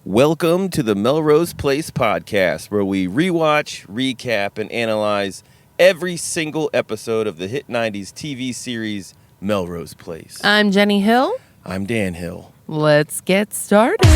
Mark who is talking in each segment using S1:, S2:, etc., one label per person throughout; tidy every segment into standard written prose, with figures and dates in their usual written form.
S1: Welcome to the Melrose Place podcast, where we rewatch, recap, and analyze every single episode of the hit 90s TV series Melrose Place.
S2: I'm Jenny Hill.
S1: I'm Dan Hill.
S2: Let's get started.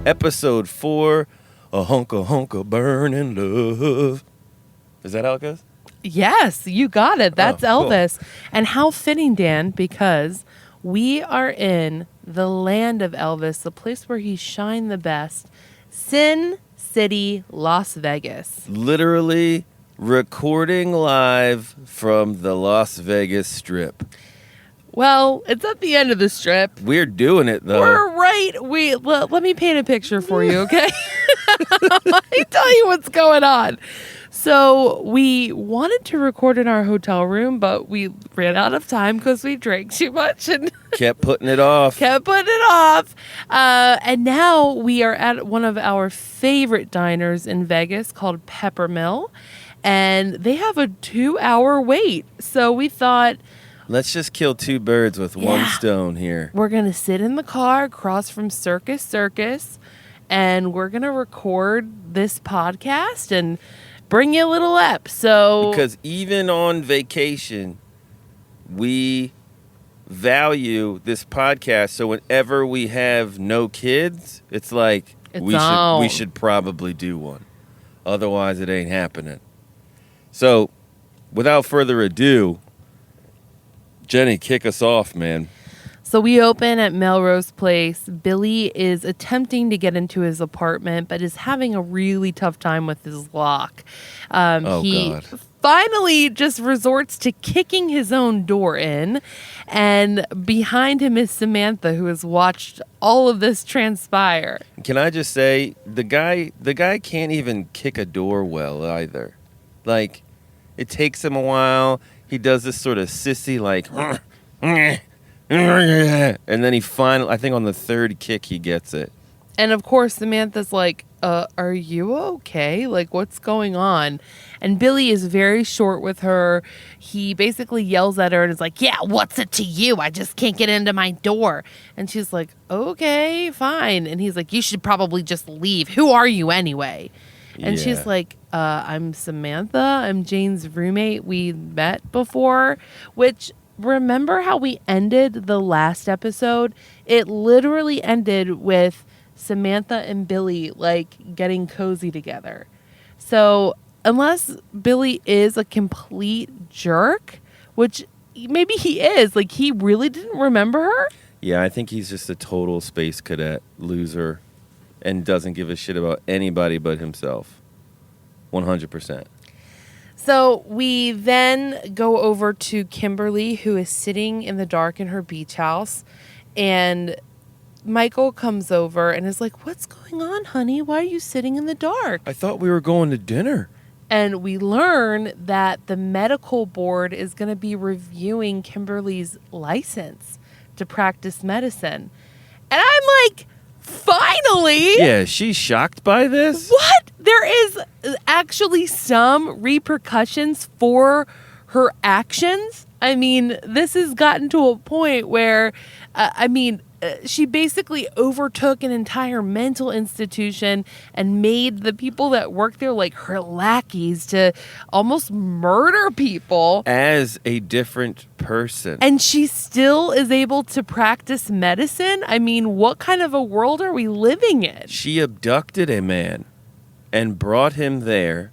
S1: Episode 4, A Hunka Burnin' Love. Is that how it goes?
S2: Yes, you got it. That's
S1: cool.
S2: Elvis. And how fitting, Dan, because we are in the land of Elvis, the place where he shined the best, Sin City, Las Vegas.
S1: Literally recording live from the Las Vegas Strip.
S2: Well, it's at the end of the strip.
S1: We're doing it, though.
S2: We're right. Let me paint a picture for you, okay? Let me tell you what's going on. So we wanted to record in our hotel room, but we ran out of time because we drank too much and
S1: kept putting it off.
S2: And now we are at one of our favorite diners in Vegas called Peppermill, and they have a 2-hour wait. So we thought,
S1: let's just kill two birds with one stone here.
S2: We're going to sit in the car across from Circus, and we're going to record this podcast and bring you a little ep. So,
S1: because even on vacation, we value this podcast. So whenever we have no kids, it's like we should probably do one. Otherwise, it ain't happening. So without further ado, Jenny, kick us off, man.
S2: So we open at Melrose Place. Billy is attempting to get into his apartment, but is having a really tough time with his lock. He finally just resorts to kicking his own door in. And behind him is Samantha, who has watched all of this transpire.
S1: Can I just say, the guy can't even kick a door well either. Like, it takes him a while. He does this sort of sissy, like, and then he finally, I think on the third kick, he gets it.
S2: And of course, Samantha's like, are you okay? Like, what's going on? And Billy is very short with her. He basically yells at her and is like, yeah, what's it to you? I just can't get into my door. And she's like, okay, fine. And he's like, you should probably just leave. Who are you anyway? And she's like, I'm Samantha. I'm Jane's roommate. We met before, which, remember how we ended the last episode? It literally ended with Samantha and Billy, like, getting cozy together. So unless Billy is a complete jerk, which maybe he is, like, he really didn't remember her.
S1: Yeah, I think he's just a total space cadet loser and doesn't give a shit about anybody but himself. 100%.
S2: So we then go over to Kimberly, who is sitting in the dark in her beach house. And Michael comes over and is like, what's going on, honey? Why are you sitting in the dark?
S1: I thought we were going to dinner.
S2: And we learn that the medical board is going to be reviewing Kimberly's license to practice medicine. And I'm like, finally!
S1: Yeah, she's shocked by this?
S2: What? There is actually some repercussions for her actions. I mean, this has gotten to a point where, she basically overtook an entire mental institution and made the people that work there like her lackeys to almost murder people.
S1: As a different person.
S2: And she still is able to practice medicine? I mean, what kind of a world are we living in?
S1: She abducted a man and brought him there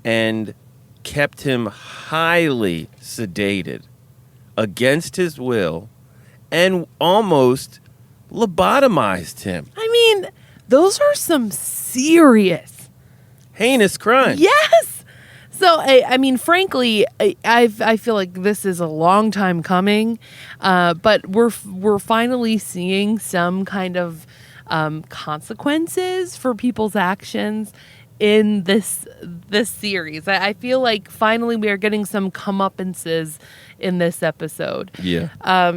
S1: and kept him highly sedated against his will and almost lobotomized him.
S2: I mean, those are some serious,
S1: heinous crimes.
S2: Yes. So, I mean, frankly, I feel like this is a long time coming, but we're finally seeing some kind of consequences for people's actions in this series. I feel like finally we are getting some comeuppances in this episode.
S1: Yeah.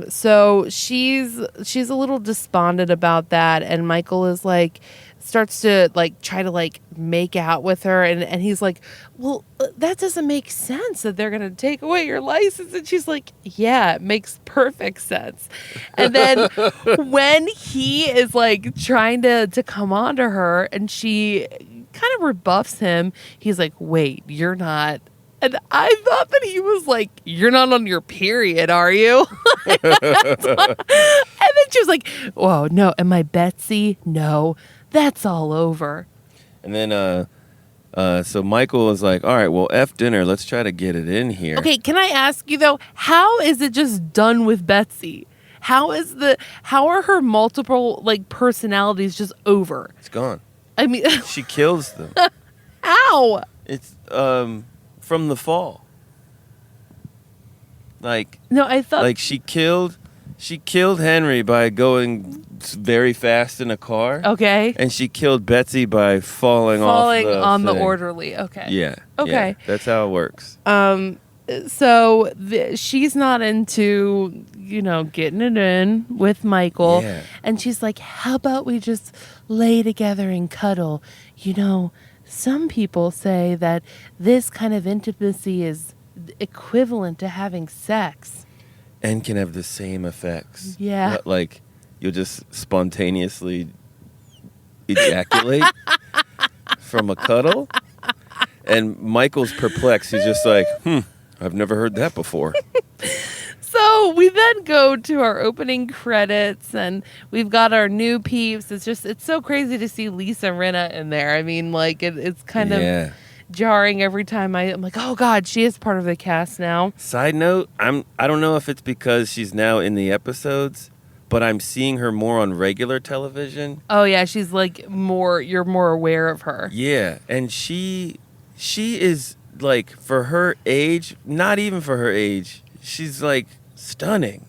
S2: So she's a little despondent about that, and Michael is like starts to like try to like make out with her, and he's like, well, that doesn't make sense that they're gonna take away your license. And she's like, yeah, it makes perfect sense. And then when he is like trying to come on to her and she kind of rebuffs him, he's like, wait, you're not. And I thought that he was like, you're not on your period, are you? And then she was like, whoa, no, am I Betsy? No, that's all over.
S1: And then so Michael is like, all right, well, F dinner, let's try to get it in here.
S2: Okay, can I ask you though, how is it just done with Betsy? How are her multiple like personalities just over?
S1: It's gone.
S2: I mean,
S1: she kills them.
S2: How?
S1: It's from the fall. Like,
S2: no, I thought
S1: like she killed Henry by going very fast in a car.
S2: Okay.
S1: And she killed Betsy by falling
S2: on
S1: the
S2: the orderly. Okay.
S1: Yeah.
S2: Okay.
S1: Yeah, that's how it works.
S2: So she's not into, getting it in with Michael.
S1: Yeah.
S2: And she's like, how about we just lay together and cuddle? Some people say that this kind of intimacy is equivalent to having sex.
S1: And can have the same effects.
S2: Yeah.
S1: Like, you'll just spontaneously ejaculate from a cuddle. And Michael's perplexed. He's just like, I've never heard that before.
S2: So we then go to our opening credits, and we've got our new peeps. It's so crazy to see Lisa Rinna in there. I mean, like, it's kind of jarring every time I'm like, oh God, she is part of the cast now.
S1: Side note, I don't know if it's because she's now in the episodes, but I'm seeing her more on regular television.
S2: Oh yeah, she's like you're more aware of her.
S1: Yeah, and she is like, for her age, not even for her age, she's like stunning.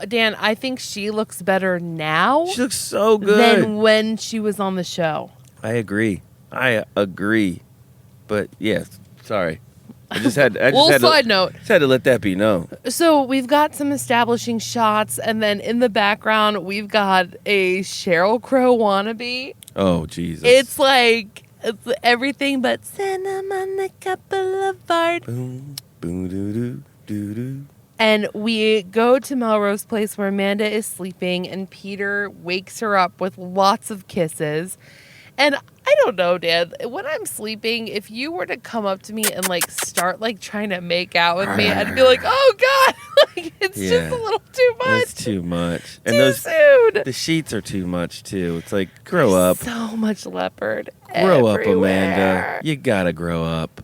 S2: Dan, I think she looks better now.
S1: She looks so good
S2: than when she was on the show.
S1: I agree. But yes, sorry. I just had to let that be known.
S2: So we've got some establishing shots, and then in the background we've got a Sheryl Crow wannabe.
S1: Oh Jesus!
S2: It's like everything but Santa Monica Boulevard.
S1: Boom, boom, doo doo doo doo.
S2: And we go to Melrose Place where Amanda is sleeping, and Peter wakes her up with lots of kisses. And I don't know, Dad, when I'm sleeping, if you were to come up to me and like start like trying to make out with me, I'd be like, oh God, like, it's just a little too much.
S1: It's too much. And
S2: too soon.
S1: The sheets are too much too. It's like, grow up.
S2: So much leopard.
S1: Grow
S2: everywhere.
S1: up, Amanda. You gotta grow up.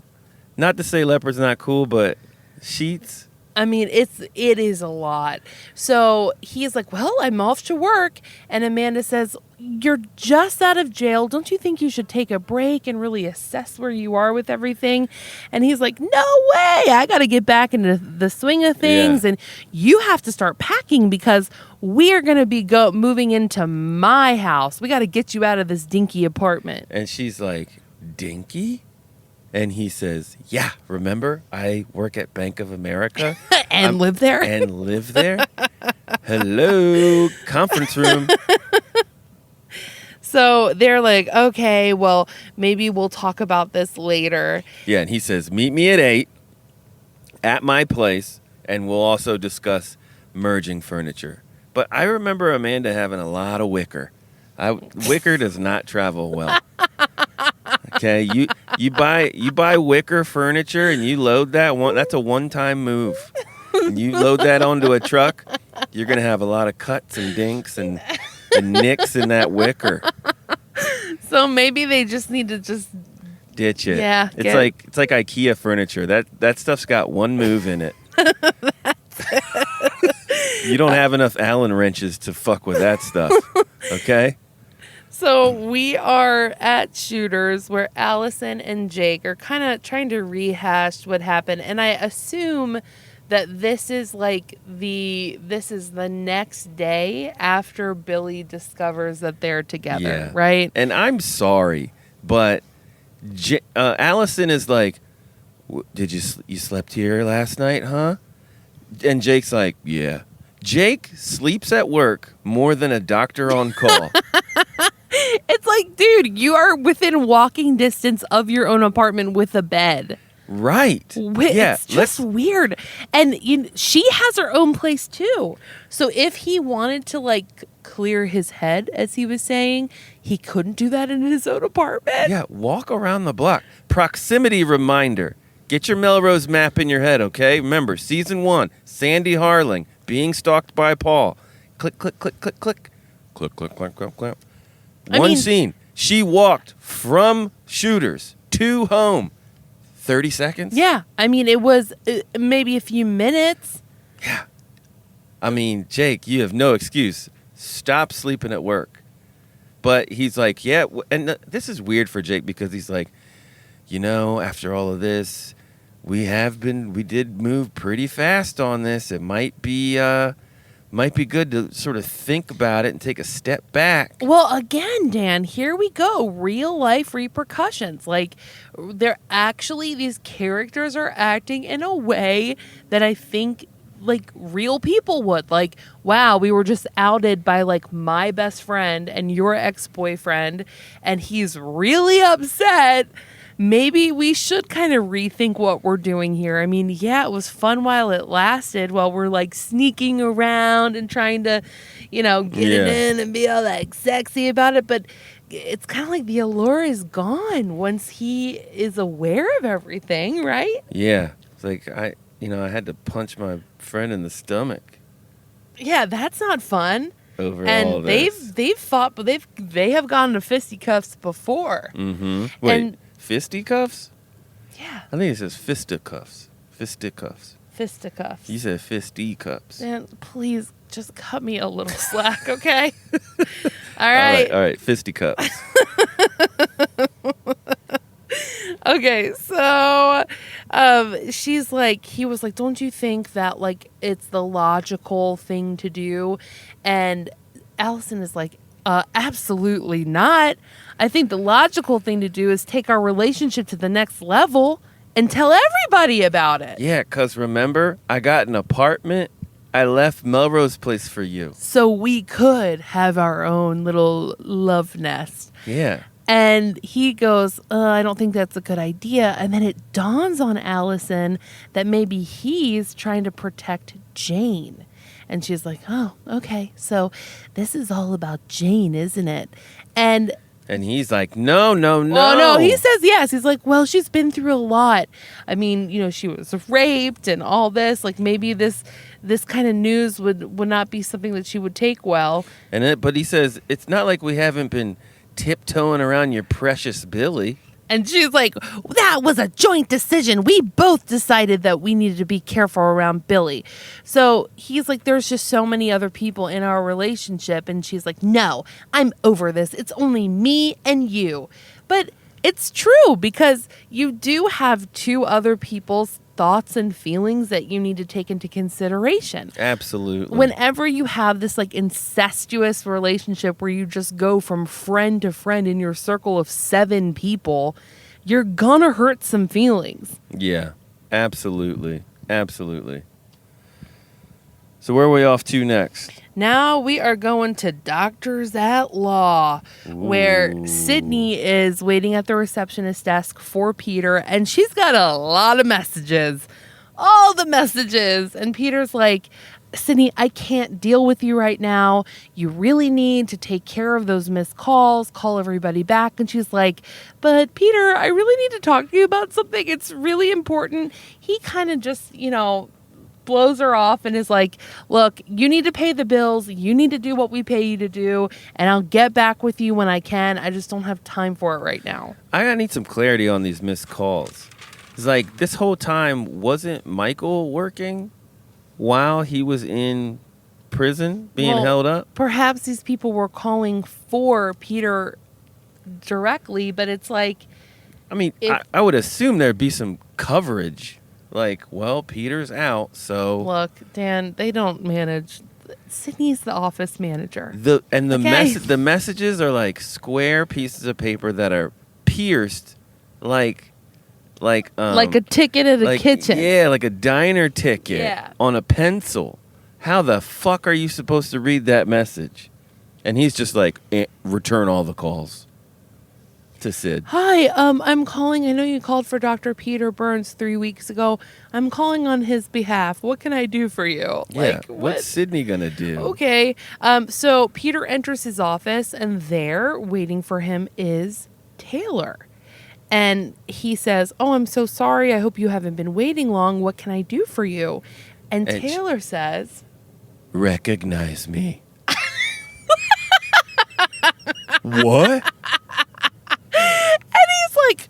S1: Not to say leopard's not cool, but sheets.
S2: I mean, it is a lot. So he's like, well, I'm off to work. And Amanda says, you're just out of jail. Don't you think you should take a break and really assess where you are with everything? And he's like, no way. I got to get back into the swing of things. Yeah. And you have to start packing because we are going to be moving into my house. We got to get you out of this dinky apartment.
S1: And she's like, dinky? And he says, yeah, remember, I work at Bank of America.
S2: And live there.
S1: And live there. Hello, conference room.
S2: So they're like, okay, well, maybe we'll talk about this later.
S1: Yeah, and he says, meet me at 8 at my place, and we'll also discuss merging furniture. But I remember Amanda having a lot of wicker. Wicker does not travel well. Okay, you buy wicker furniture and you load that one. That's a one-time move. And you load that onto a truck, you're gonna have a lot of cuts and dinks and nicks in that wicker.
S2: So maybe they just need to
S1: ditch it.
S2: Yeah,
S1: it's like IKEA furniture. That stuff's got one move in it. You don't have enough Allen wrenches to fuck with that stuff. Okay.
S2: So we are at Shooters where Allison and Jake are kind of trying to rehash what happened. And I assume that this is the next day after Billy discovers that they're together, right?
S1: And I'm sorry, but Allison is like, "Did you slept here last night, huh?" And Jake's like, "Yeah." Jake sleeps at work more than a doctor on call.
S2: It's like, dude, you are within walking distance of your own apartment with a bed.
S1: Right.
S2: It's just weird. And she has her own place too. So if he wanted to clear his head, as he was saying, he couldn't do that in his own apartment.
S1: Yeah, walk around the block. Proximity reminder. Get your Melrose map in your head, okay? Remember, season 1, Sandy Harling being stalked by Paul. Click, click, click, click, click. Click, click, click, click, click. One scene. She walked from Shooters to home. 30 seconds?
S2: Yeah. I mean, it was maybe a few minutes.
S1: Yeah. I mean, Jake, you have no excuse. Stop sleeping at work. But he's like, yeah. And this is weird for Jake because he's like, after all of this, we did move pretty fast on this. It might be good to sort of think about it and take a step back.
S2: Well, again, Dan, here we go. Real life repercussions. These characters are acting in a way that I think real people would. Wow, we were just outed by my best friend and your ex-boyfriend, and he's really upset. Maybe we should kind of rethink what we're doing here. I mean, yeah, it was fun while it lasted, while we're sneaking around and trying to, get it in and be all sexy about it. But it's kind of like the allure is gone once he is aware of everything, right?
S1: Yeah. It's like I had to punch my friend in the stomach.
S2: Yeah, that's not fun.
S1: Over all this.
S2: they've fought, but they have gone to fisticuffs before.
S1: Mm-hmm. Wait.
S2: And
S1: fisticuffs?
S2: Yeah.
S1: I think it says fisticuffs. Fisticuffs.
S2: Fisticuffs.
S1: You said fisticuffs.
S2: Man, please just cut me a little slack, okay? All right.
S1: All right. Fisticuffs.
S2: Okay, so he was like, don't you think that it's the logical thing to do? And Allison is like, absolutely not. I think the logical thing to do is take our relationship to the next level and tell everybody about it.
S1: Yeah, because remember, I got an apartment. I left Melrose Place for you.
S2: So we could have our own little love nest.
S1: Yeah.
S2: And he goes, I don't think that's a good idea. And then it dawns on Allison that maybe he's trying to protect Jane. And she's like, oh, okay. So this is all about Jane, isn't it? And
S1: he's like, no.
S2: Oh, no. He says yes. He's like, well, she's been through a lot. I mean, she was raped and all this. Maybe this kind of news would not be something that she would take well.
S1: But he says, it's not like we haven't been tiptoeing around your precious Billy.
S2: And she's like, that was a joint decision. We both decided that we needed to be careful around Billy. So he's like, there's just so many other people in our relationship. And she's like, no, I'm over this. It's only me and you. But it's true because you do have two other people's thoughts and feelings that you need to take into consideration.
S1: Absolutely.
S2: Whenever you have this incestuous relationship where you just go from friend to friend in your circle of 7 people, you're gonna hurt some feelings.
S1: Yeah, absolutely. Absolutely. So where are we off to next?
S2: Now we are going to Doctors at Law, where Sydney is waiting at the receptionist desk for Peter, and she's got a lot of messages. All the messages. And Peter's like, Sydney, I can't deal with you right now. You really need to take care of those missed calls, call everybody back. And she's like, but Peter, I really need to talk to you about something. It's really important. He kind of just, blows her off and is like, look, you need to pay the bills. You need to do what we pay you to do. And I'll get back with you when I can. I just don't have time for it right now.
S1: I need some clarity on these missed calls. It's like this whole time, wasn't Michael working while he was in prison being held up?
S2: Perhaps these people were calling for Peter directly, but it's like...
S1: I mean, I would assume there'd be some coverage. Like, well, Peter's out, so
S2: Look, Dan, they don't manage. Sydney's the office manager.
S1: the
S2: Okay.
S1: messages are like square pieces of paper that are pierced like
S2: a ticket at a kitchen.
S1: Yeah, like a diner ticket
S2: Yeah.
S1: on a pencil. How the fuck are you supposed to read that message? And he's just like, return all the calls to Sid.
S2: Hi, I'm calling. I know you called for Dr. Peter Burns 3 weeks ago. I'm calling on his behalf. What can I do for you?
S1: Yeah,
S2: Like,
S1: what's Sydney gonna do?
S2: Okay. So Peter enters his office, and there, waiting for him, is Taylor. And he says, "Oh, I'm so sorry. I hope you haven't been waiting long. What can I do for you?" And Taylor says,
S1: recognize me. What?
S2: and he's like,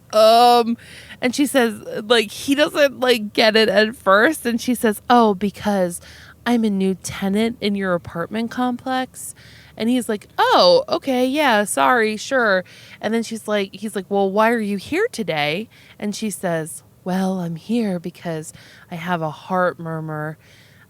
S2: and she says, like, he doesn't like get it at first. And she says, "Oh, because I'm a new tenant in your apartment complex." And he's like, "Oh, okay, yeah, sorry, sure." And then he's like, "Well, why are you here today?" And she says, "Well, I'm here because I have a heart murmur,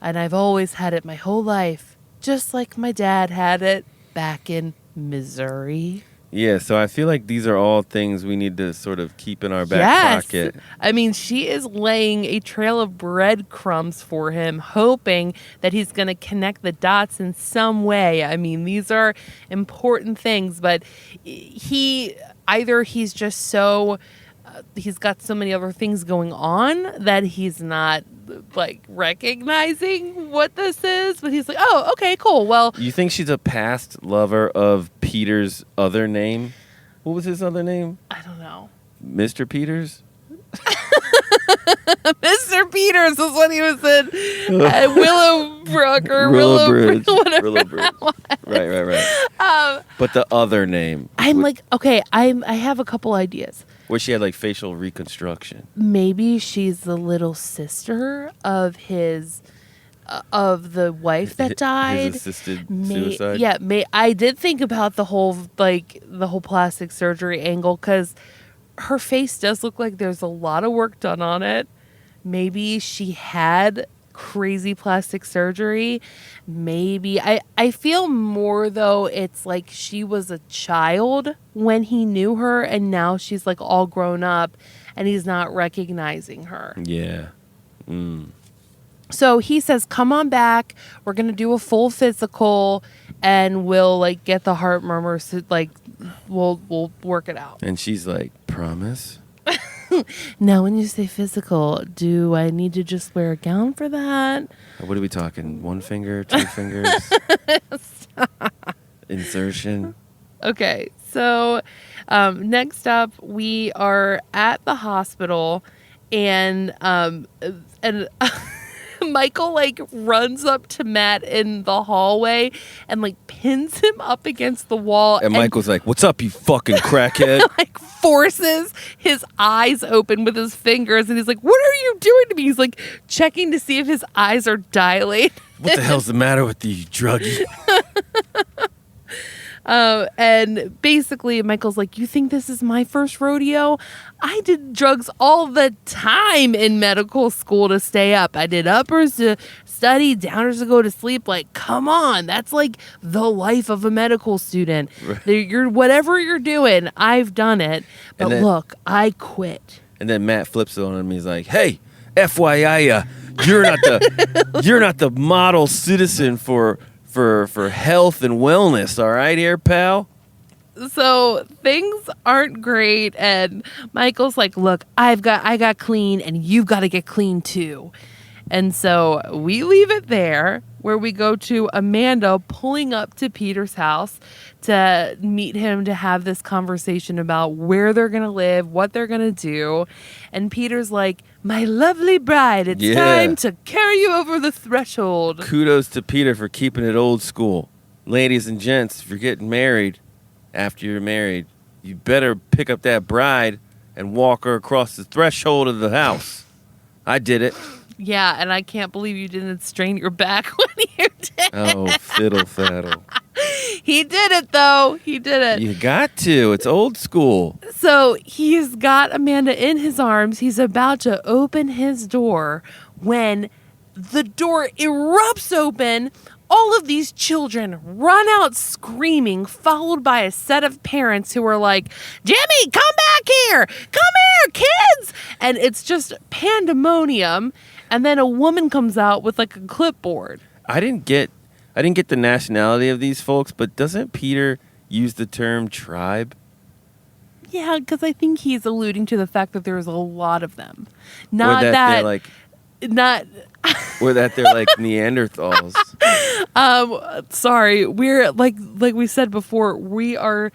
S2: and I've always had it my whole life, just like my dad had it back in Missouri."
S1: Yeah, so I feel like these are all things we need to sort of keep in our back pocket.
S2: I mean, she is laying a trail of breadcrumbs for him, hoping that he's going to connect the dots in some way. I mean, these are important things, but he's just so... he's got so many other things going on that he's not like recognizing what this is, but he's like, "Oh, okay, cool. Well,"
S1: You think she's a past lover of Peter's other name? What was his other name?
S2: I don't know.
S1: Mr. Peters?
S2: Mr. Peters is what he was in Willowbrook or
S1: Willowbridge.
S2: whatever.
S1: Willowbridge. Right. But the other name.
S2: I'm like, okay, I have a couple ideas.
S1: Where she had like facial reconstruction.
S2: Maybe she's the little sister of the wife that died.
S1: His assisted suicide.
S2: Yeah, I did think about the whole plastic surgery angle, because her face does look like there's a lot of work done on it. Maybe she had crazy plastic surgery. Maybe I feel more though it's like she was a child when he knew her, and now she's like all grown up and he's not recognizing her.
S1: Yeah.
S2: So he says, "Come on back. We're going to do a full physical and we'll like get the heart murmurs, like we'll work it out."
S1: And she's like, promise?
S2: Now, when you say physical, do I need to just wear a gown for that?
S1: What are we talking? 1 finger, 2 fingers? Insertion?
S2: Okay, so next up, we are at the hospital, and Michael like runs up to Matt in the hallway and like pins him up against the wall.
S1: And Michael's like, "What's up, you fucking crackhead?"
S2: Like forces his eyes open with his fingers, and he's like, "What are you doing to me?" He's like checking to see if his eyes are dilated.
S1: What the hell's the matter with you, druggie?
S2: And basically Michael's like, "You think this is my first rodeo? I did drugs all the time in medical school to stay up. I did uppers to study, downers to go to sleep. Like, come on, that's like the life of a medical student.
S1: Right.
S2: You're whatever you're doing, I've done it. But look, I quit."
S1: And then Matt flips it on him. He's like, "Hey, FYI, you're not the model citizen for health and wellness, all right, here, pal?"
S2: So things aren't great, and Michael's like, "Look, I got clean, and you've got to get clean too." And so we leave it there, where we go to Amanda pulling up to Peter's house to meet him, to have this conversation about where they're going to live, what they're going to do. And Peter's like, "My lovely bride, it's time to carry you over the threshold."
S1: Kudos to Peter for keeping it old school. Ladies and gents, if you're getting married, after you're married, you better pick up that bride and walk her across the threshold of the house. I did it.
S2: Yeah, and I can't believe you didn't strain your back when you did.
S1: Oh, fiddle faddle.
S2: He did it, though. He did it.
S1: You got to. It's old school.
S2: So he's got Amanda in his arms. He's about to open his door when the door erupts open. All of these children run out screaming, followed by a set of parents who are like, Jimmy, come back here. Come here, kids. And it's just pandemonium. And then a woman comes out with like a clipboard.
S1: I didn't get the nationality of these folks, but doesn't Peter use the term tribe?
S2: Yeah, because I think he's alluding to the fact that there's a lot of them.
S1: Or that they're like Neanderthals.
S2: Sorry, we're like we said before, we are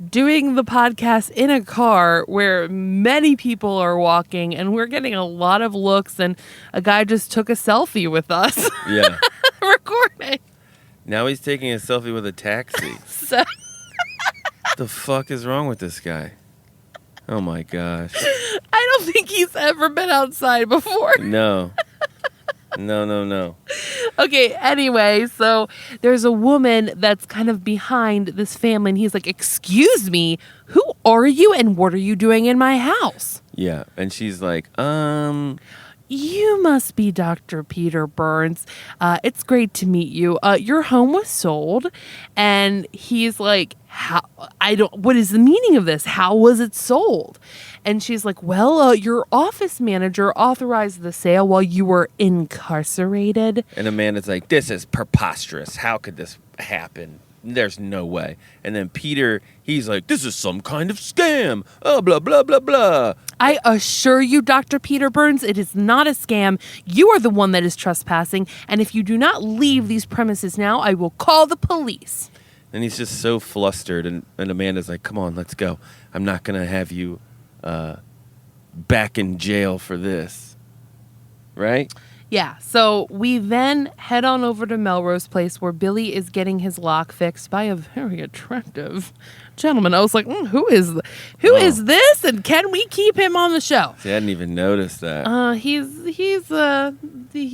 S2: doing the podcast in a car where many people are walking, and we're getting a lot of looks, and a guy just took a selfie with us.
S1: Yeah.
S2: Recording.
S1: Now he's taking a selfie with a taxi.
S2: So
S1: the fuck is wrong with this guy? Oh my gosh.
S2: I don't think he's ever been outside before.
S1: No. No.
S2: Okay, anyway, so there's a woman that's kind of behind this family, and he's like, excuse me, who are you and what are you doing in my house?
S1: Yeah, and she's like,
S2: You must be Dr. Peter Burns. It's great to meet you. Your home was sold. And he's like, what is the meaning of this? How was it sold? And she's like, well, your office manager authorized the sale while you were incarcerated.
S1: And Amanda's like, this is preposterous. How could this happen? There's no way. And then Peter, he's like, this is some kind of scam. Oh, blah, blah, blah, blah.
S2: I assure you, Dr. Peter Burns, it is not a scam. You are the one that is trespassing. And if you do not leave these premises now, I will call the police.
S1: And he's just so flustered. And Amanda's like, come on, let's go. I'm not going to have you back in jail for this. Right?
S2: Yeah, so we then head on over to Melrose Place where Billy is getting his lock fixed by a very attractive gentleman. I was like, who is this? And can we keep him on the show?
S1: See, I hadn't even noticed that.
S2: He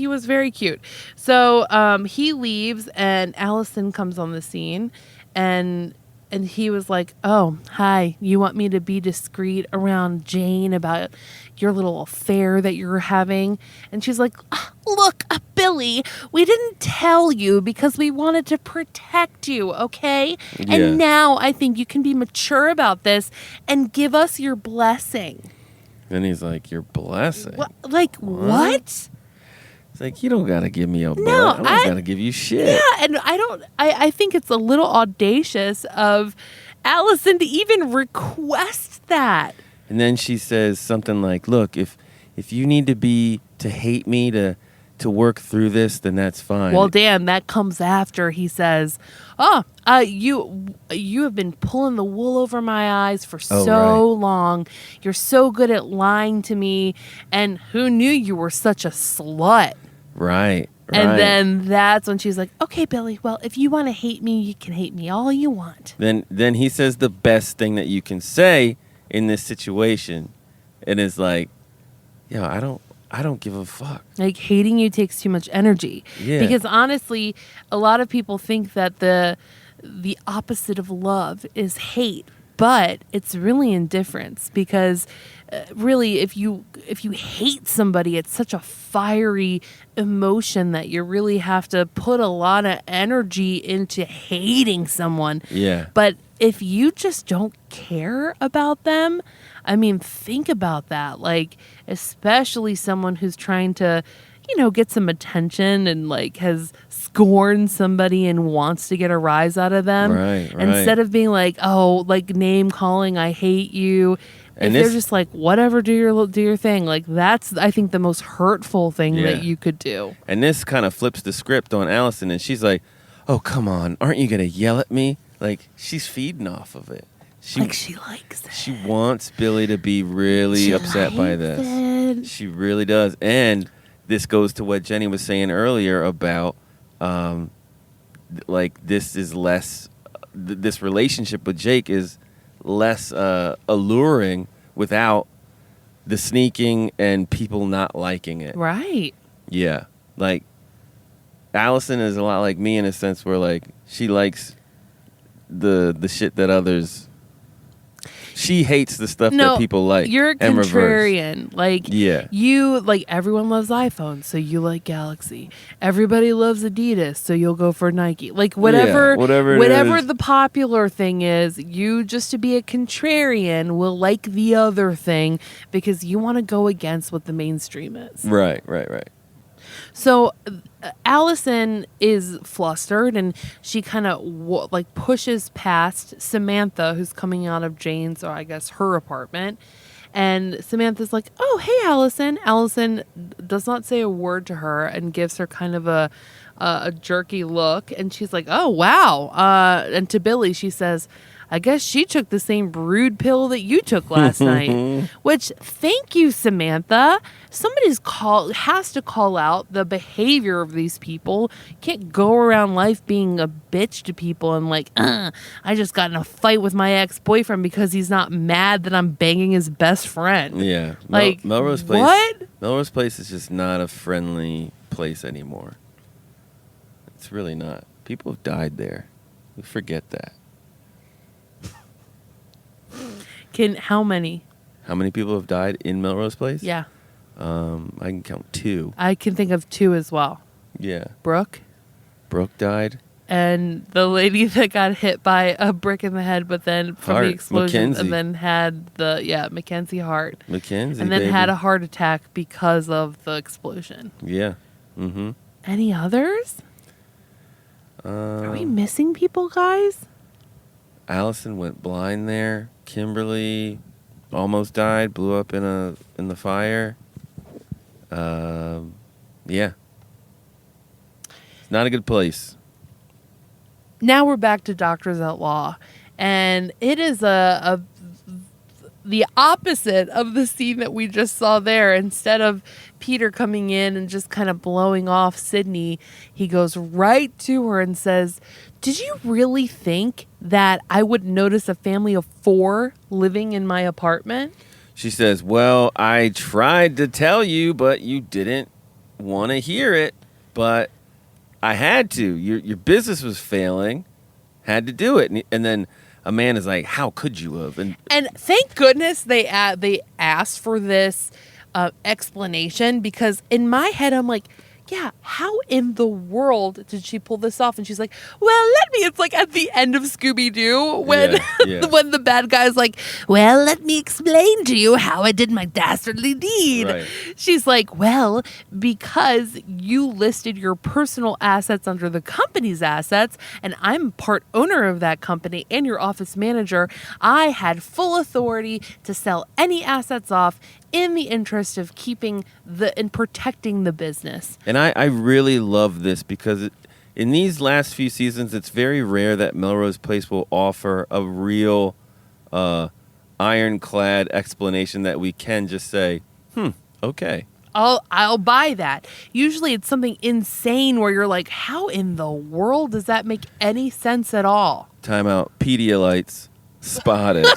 S2: was very cute. So he leaves and Allison comes on the scene and he was like, oh, hi, you want me to be discreet around Jane about your little affair that you're having? And she's like, look, Billy, we didn't tell you because we wanted to protect you, okay? Yeah. And now I think you can be mature about this and give us your blessing.
S1: Then he's like, your blessing?
S2: What?
S1: It's like, you don't got to give me a blood. I don't got to give you shit.
S2: Yeah, and I think it's a little audacious of Allison to even request that.
S1: And then she says something like, look, if you need to hate me to work through this, then that's fine.
S2: Well, Dan, that comes after he says, you have been pulling the wool over my eyes for long. You're so good at lying to me. And who knew you were such a slut?
S1: Right.
S2: And then that's when she's like, okay, Billy, well, if you want to hate me, you can hate me all you want.
S1: Then he says the best thing that you can say in this situation. And is like, I don't give a fuck.
S2: Like, hating you takes too much energy.
S1: Yeah.
S2: Because honestly, a lot of people think that the opposite of love is hate, but it's really indifference. Because really, if you hate somebody, it's such a fiery emotion that you really have to put a lot of energy into hating someone.
S1: Yeah.
S2: But if you just don't care about them, I mean, think about that. Like, especially someone who's trying to, get some attention and like has scorned somebody and wants to get a rise out of them.
S1: Right.
S2: Instead of being like, oh, like name calling, I hate you. And they're just like, whatever, do your thing. Like, that's, I think, the most hurtful thing that you could do.
S1: And this kind of flips the script on Allison, and she's like, oh, come on, aren't you going to yell at me? Like, she's feeding off of it.
S2: She likes it.
S1: She wants Billy to be really upset by this. She really does. And this goes to what Jenny was saying earlier about, this is less, this relationship with Jake is less alluring without the sneaking and people not liking it.
S2: Right.
S1: Yeah. Like, Allison is a lot like me in a sense where, like, she likes the shit that others. She hates the stuff that people like.
S2: You're a contrarian. Like,
S1: yeah.
S2: You, like, everyone loves iPhone, so you like Galaxy. Everybody loves Adidas, so you'll go for Nike. Like, whatever the popular thing is, you, just to be a contrarian, will like the other thing because you want to go against what the mainstream is.
S1: Right.
S2: So Allison is flustered, and she kind of pushes past Samantha, who's coming out of Jane's, or I guess her apartment. And Samantha's like, "Oh, hey, Allison." Allison does not say a word to her and gives her kind of a jerky look. And she's like, "Oh, wow." And to Billy, she says, "I guess she took the same brood pill that you took last night." Which, thank you, Samantha. Somebody's has to call out the behavior of these people. You can't go around life being a bitch to people and like, I just got in a fight with my ex-boyfriend because he's not mad that I'm banging his best friend.
S1: Yeah.
S2: Like,
S1: Melrose Place.
S2: What?
S1: Melrose Place is just not a friendly place anymore. It's really not. People have died there. We forget that.
S2: How many?
S1: How many people have died in Melrose Place?
S2: Yeah.
S1: I can count 2.
S2: I can think of 2 as well.
S1: Yeah.
S2: Brooke
S1: died.
S2: And the lady that got hit by a brick in the head, but then from the explosion,
S1: Mackenzie.
S2: and then had Mackenzie Hart.
S1: Mackenzie,
S2: and then
S1: baby.
S2: had a heart attack because of the explosion.
S1: Yeah. Mm-hmm.
S2: Any others? Are we missing people, guys?
S1: Allison went blind there. Kimberly almost died, blew up in the fire. Yeah. It's not a good place.
S2: Now we're back to Doctors at Law, and it is the opposite of the scene that we just saw there. Instead of Peter coming in and just kind of blowing off Sydney, he goes right to her and says, "Did you really think that I would notice a family of 4 living in my apartment?"
S1: She says, "Well, I tried to tell you, but you didn't want to hear it. But I had to. Your business was failing. Had to do it." And then a man is like, "How could you have?" And
S2: thank goodness they asked for this explanation, because in my head I'm like, yeah, how in the world did she pull this off? And she's like, "Well, it's like at the end of Scooby-Doo when when the bad guy's like, "Well, let me explain to you how I did my dastardly deed." Right. She's like, "Well, because you listed your personal assets under the company's assets, and I'm part owner of that company and your office manager, I had full authority to sell any assets off in the interest of keeping and protecting the business."
S1: And I really love this because in these last few seasons, it's very rare that Melrose Place will offer a real ironclad explanation that we can just say, okay.
S2: I'll buy that. Usually it's something insane where you're like, how in the world does that make any sense at all?
S1: Time out. Pedialites spotted.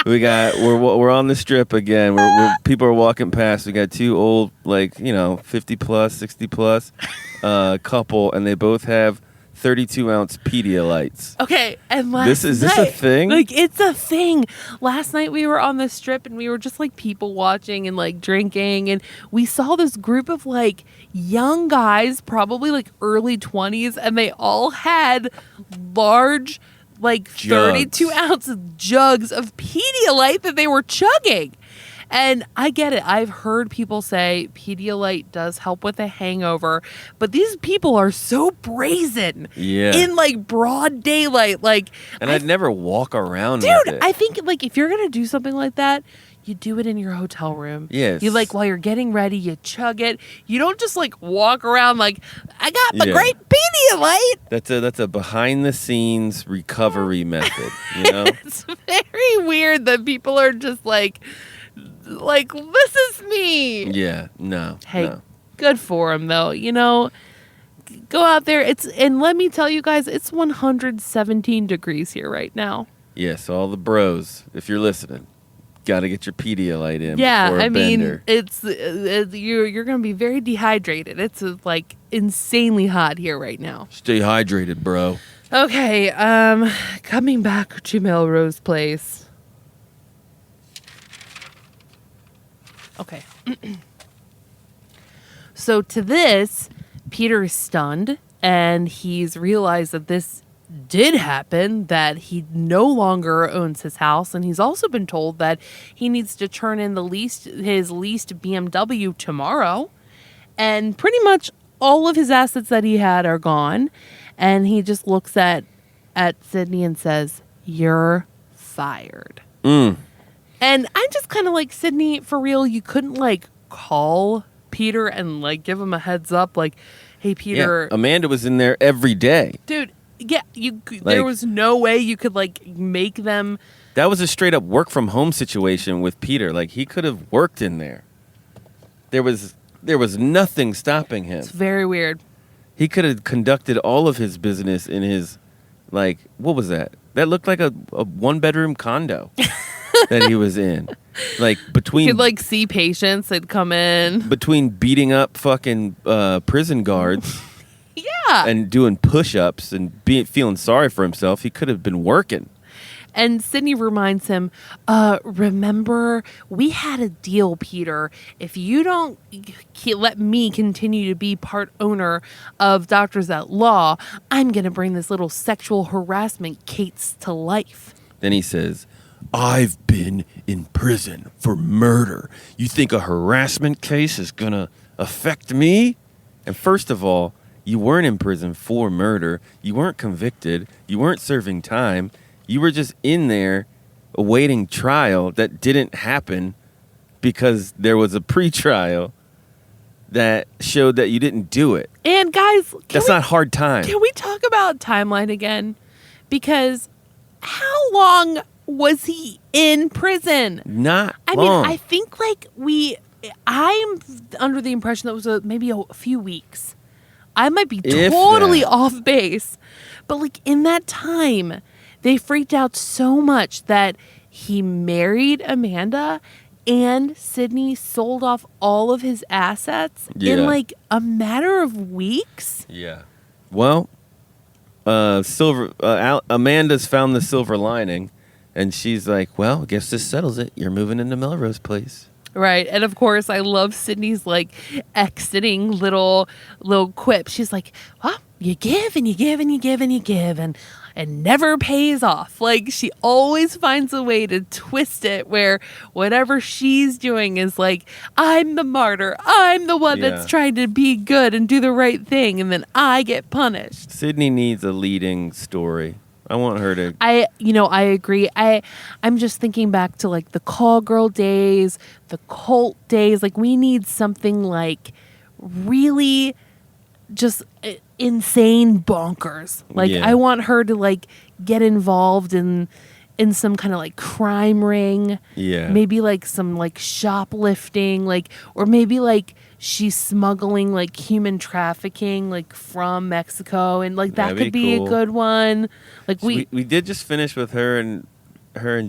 S1: We're on the strip again. People are walking past. We got 2 old, 50 plus, 60 plus couple, and they both have 32-ounce Pedialites.
S2: Okay, and
S1: is this a thing?
S2: It's a thing. Last night we were on the strip and we were just people watching and drinking, and we saw this group of young guys, probably early 20s, and they all had large 32-ounce jugs of Pedialyte that they were chugging. And I get it. I've heard people say Pedialyte does help with a hangover, but these people are so brazen in broad daylight.
S1: And I'd never walk around with it.
S2: I think if you're gonna do something like that, you do it in your hotel room.
S1: Yes.
S2: You while you're getting ready, you chug it. You don't just walk around I got my great Pedialyte.
S1: That's a behind the scenes recovery method, you know?
S2: It's very weird that people are just this is me.
S1: Yeah, no.
S2: Hey,
S1: no.
S2: Good for them though. Go out there. And let me tell you guys, it's 117 degrees here right now.
S1: Yes, all the bros, if you're listening, got to get your Pedialyte in.
S2: Yeah,
S1: before a bender.
S2: it's you're gonna be very dehydrated. It's insanely hot here right now.
S1: Stay hydrated, bro.
S2: Okay, coming back to Melrose Place. Okay. So to this, Peter is stunned, and he's realized that this did happen, that he no longer owns his house, and he's also been told that he needs to turn in his leased BMW tomorrow, and pretty much all of his assets that he had are gone, and he just looks at Sydney and says, "You're fired." And I'm just kind of like, Sydney, for real, you couldn't like call Peter and like give him a heads up, like, "Hey, Peter."
S1: Yeah, Amanda was in there every day,
S2: dude. Yeah, there was no way you could like make them.
S1: That was a straight up work from home situation with Peter. Like, he could have worked in there. There was nothing stopping him.
S2: It's very weird.
S1: He could have conducted all of his business in his, like, what was that? That looked like a 1-bedroom condo that he was in. Like, between...
S2: You could, like, see patients that come in.
S1: Between beating up fucking prison guards...
S2: Yeah.
S1: And doing push-ups and feeling sorry for himself, he could have been working.
S2: And Sydney reminds him, remember, we had a deal, Peter. If you don't let me continue to be part owner of Doctors at Law, I'm going to bring this little sexual harassment case to life.
S1: Then he says, "I've been in prison for murder. You think a harassment case is going to affect me?" And first of all, you weren't in prison for murder. You weren't convicted. You weren't serving time. You were just in there awaiting trial that didn't happen because there was a pre-trial that showed that you didn't do it.
S2: And guys,
S1: that's not hard time.
S2: Can we talk about timeline again? Because how long was he in prison?
S1: Not long.
S2: I mean, I think like I'm under the impression that was maybe a few weeks. I might be totally off base. But like in that time, they freaked out so much that he married Amanda and Sydney sold off all of his assets in like a matter of weeks.
S1: Yeah. Well, Amanda's found the silver lining, and she's like, "Well, I guess this settles it. You're moving into Melrose Place."
S2: Right. And of course, I love Sydney's like exiting little quip. She's like, "Well, you give and you give and you give and you give and never pays off." Like, she always finds a way to twist it where whatever she's doing is like, I'm the martyr. I'm the one that's trying to be good and do the right thing. And then I get punished.
S1: Sydney needs a leading story. I want her to...
S2: I agree. I'm just thinking back to like the call girl days, the cult days. Like, we need something like really just insane bonkers. Like, I want her to like get involved in some kind of like crime ring. Yeah. Maybe like some like shoplifting, like, or maybe like she's smuggling like human trafficking like from Mexico, and like that could be cool. A good one. Like
S1: so we did just finish with her and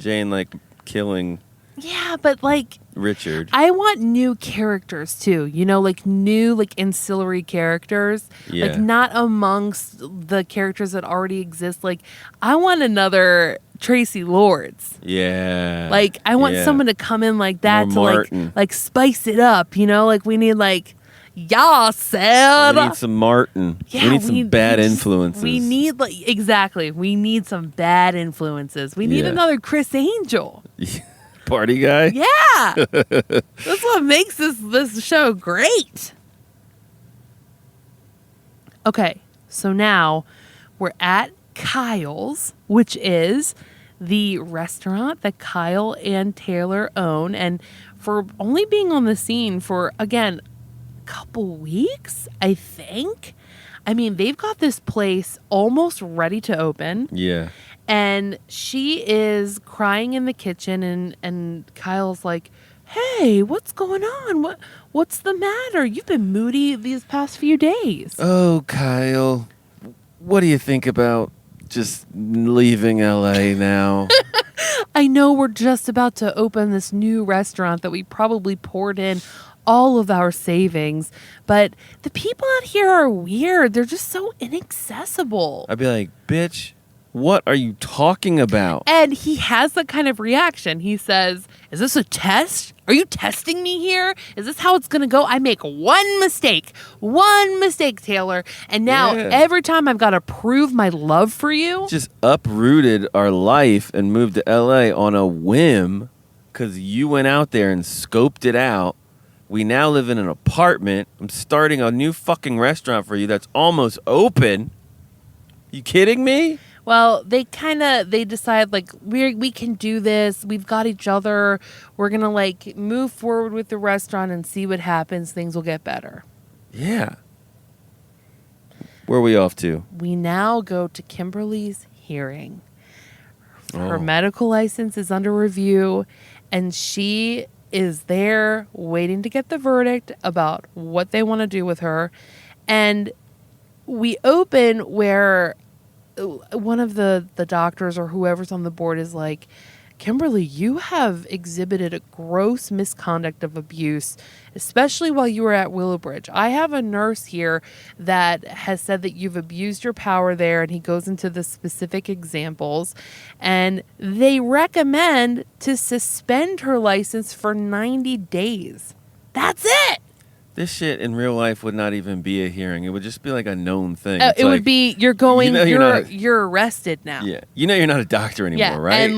S1: Jane like killing.
S2: Yeah, but like
S1: Richard.
S2: I want new characters too, like new like ancillary characters. Yeah. Like not amongst the characters that already exist. Like I want another Tracy Lords.
S1: Yeah.
S2: Like I want someone to come in like that more to like spice it up, like we need like y'all said.
S1: We need some Martin. Yeah, we need some bad influences.
S2: We need exactly. We need some bad influences. We need another Chris Angel.
S1: Party guy?
S2: Yeah. That's what makes this show great. Okay, so now we're at Kyle's, which is the restaurant that Kyle and Taylor own. And for only being on the scene for, again, a couple weeks, I think. I mean, they've got this place almost ready to open. Yeah. And she is crying in the kitchen, and Kyle's like, "Hey, what's going on? What's the matter? You've been moody these past few days."
S1: Oh, Kyle, what do you think about just leaving LA now?
S2: I know we're just about to open this new restaurant that we probably poured in all of our savings. But the people out here are weird. They're just so inaccessible.
S1: I'd be like, bitch, what are you talking about?
S2: And he has that kind of reaction. He says, is this a test? Are you testing me here? Is this how it's going to go? I make one mistake, Taylor. And now every time I've got to prove my love for you.
S1: Just uprooted our life and moved to LA on a whim because you went out there and scoped it out. We now live in an apartment. I'm starting a new fucking restaurant for you that's almost open. You kidding me?
S2: Well, they decide like we can do this. We've got each other. We're going to like move forward with the restaurant and see what happens. Things will get better.
S1: Yeah. Where are we off to?
S2: We now go to Kimberly's hearing. Her medical license is under review and she is there waiting to get the verdict about what they want to do with her. And we open where one of the doctors or whoever's on the board is like, Kimberly, you have exhibited a gross misconduct of abuse, especially while you were at Willowbridge. I have a nurse here that has said that you've abused your power there, and he goes into the specific examples, and they recommend to suspend her license for 90 days. That's it.
S1: This shit in real life would not even be a hearing. It would just be like a known thing.
S2: It would be you're going. You're arrested now.
S1: Yeah, you're not a doctor anymore, right?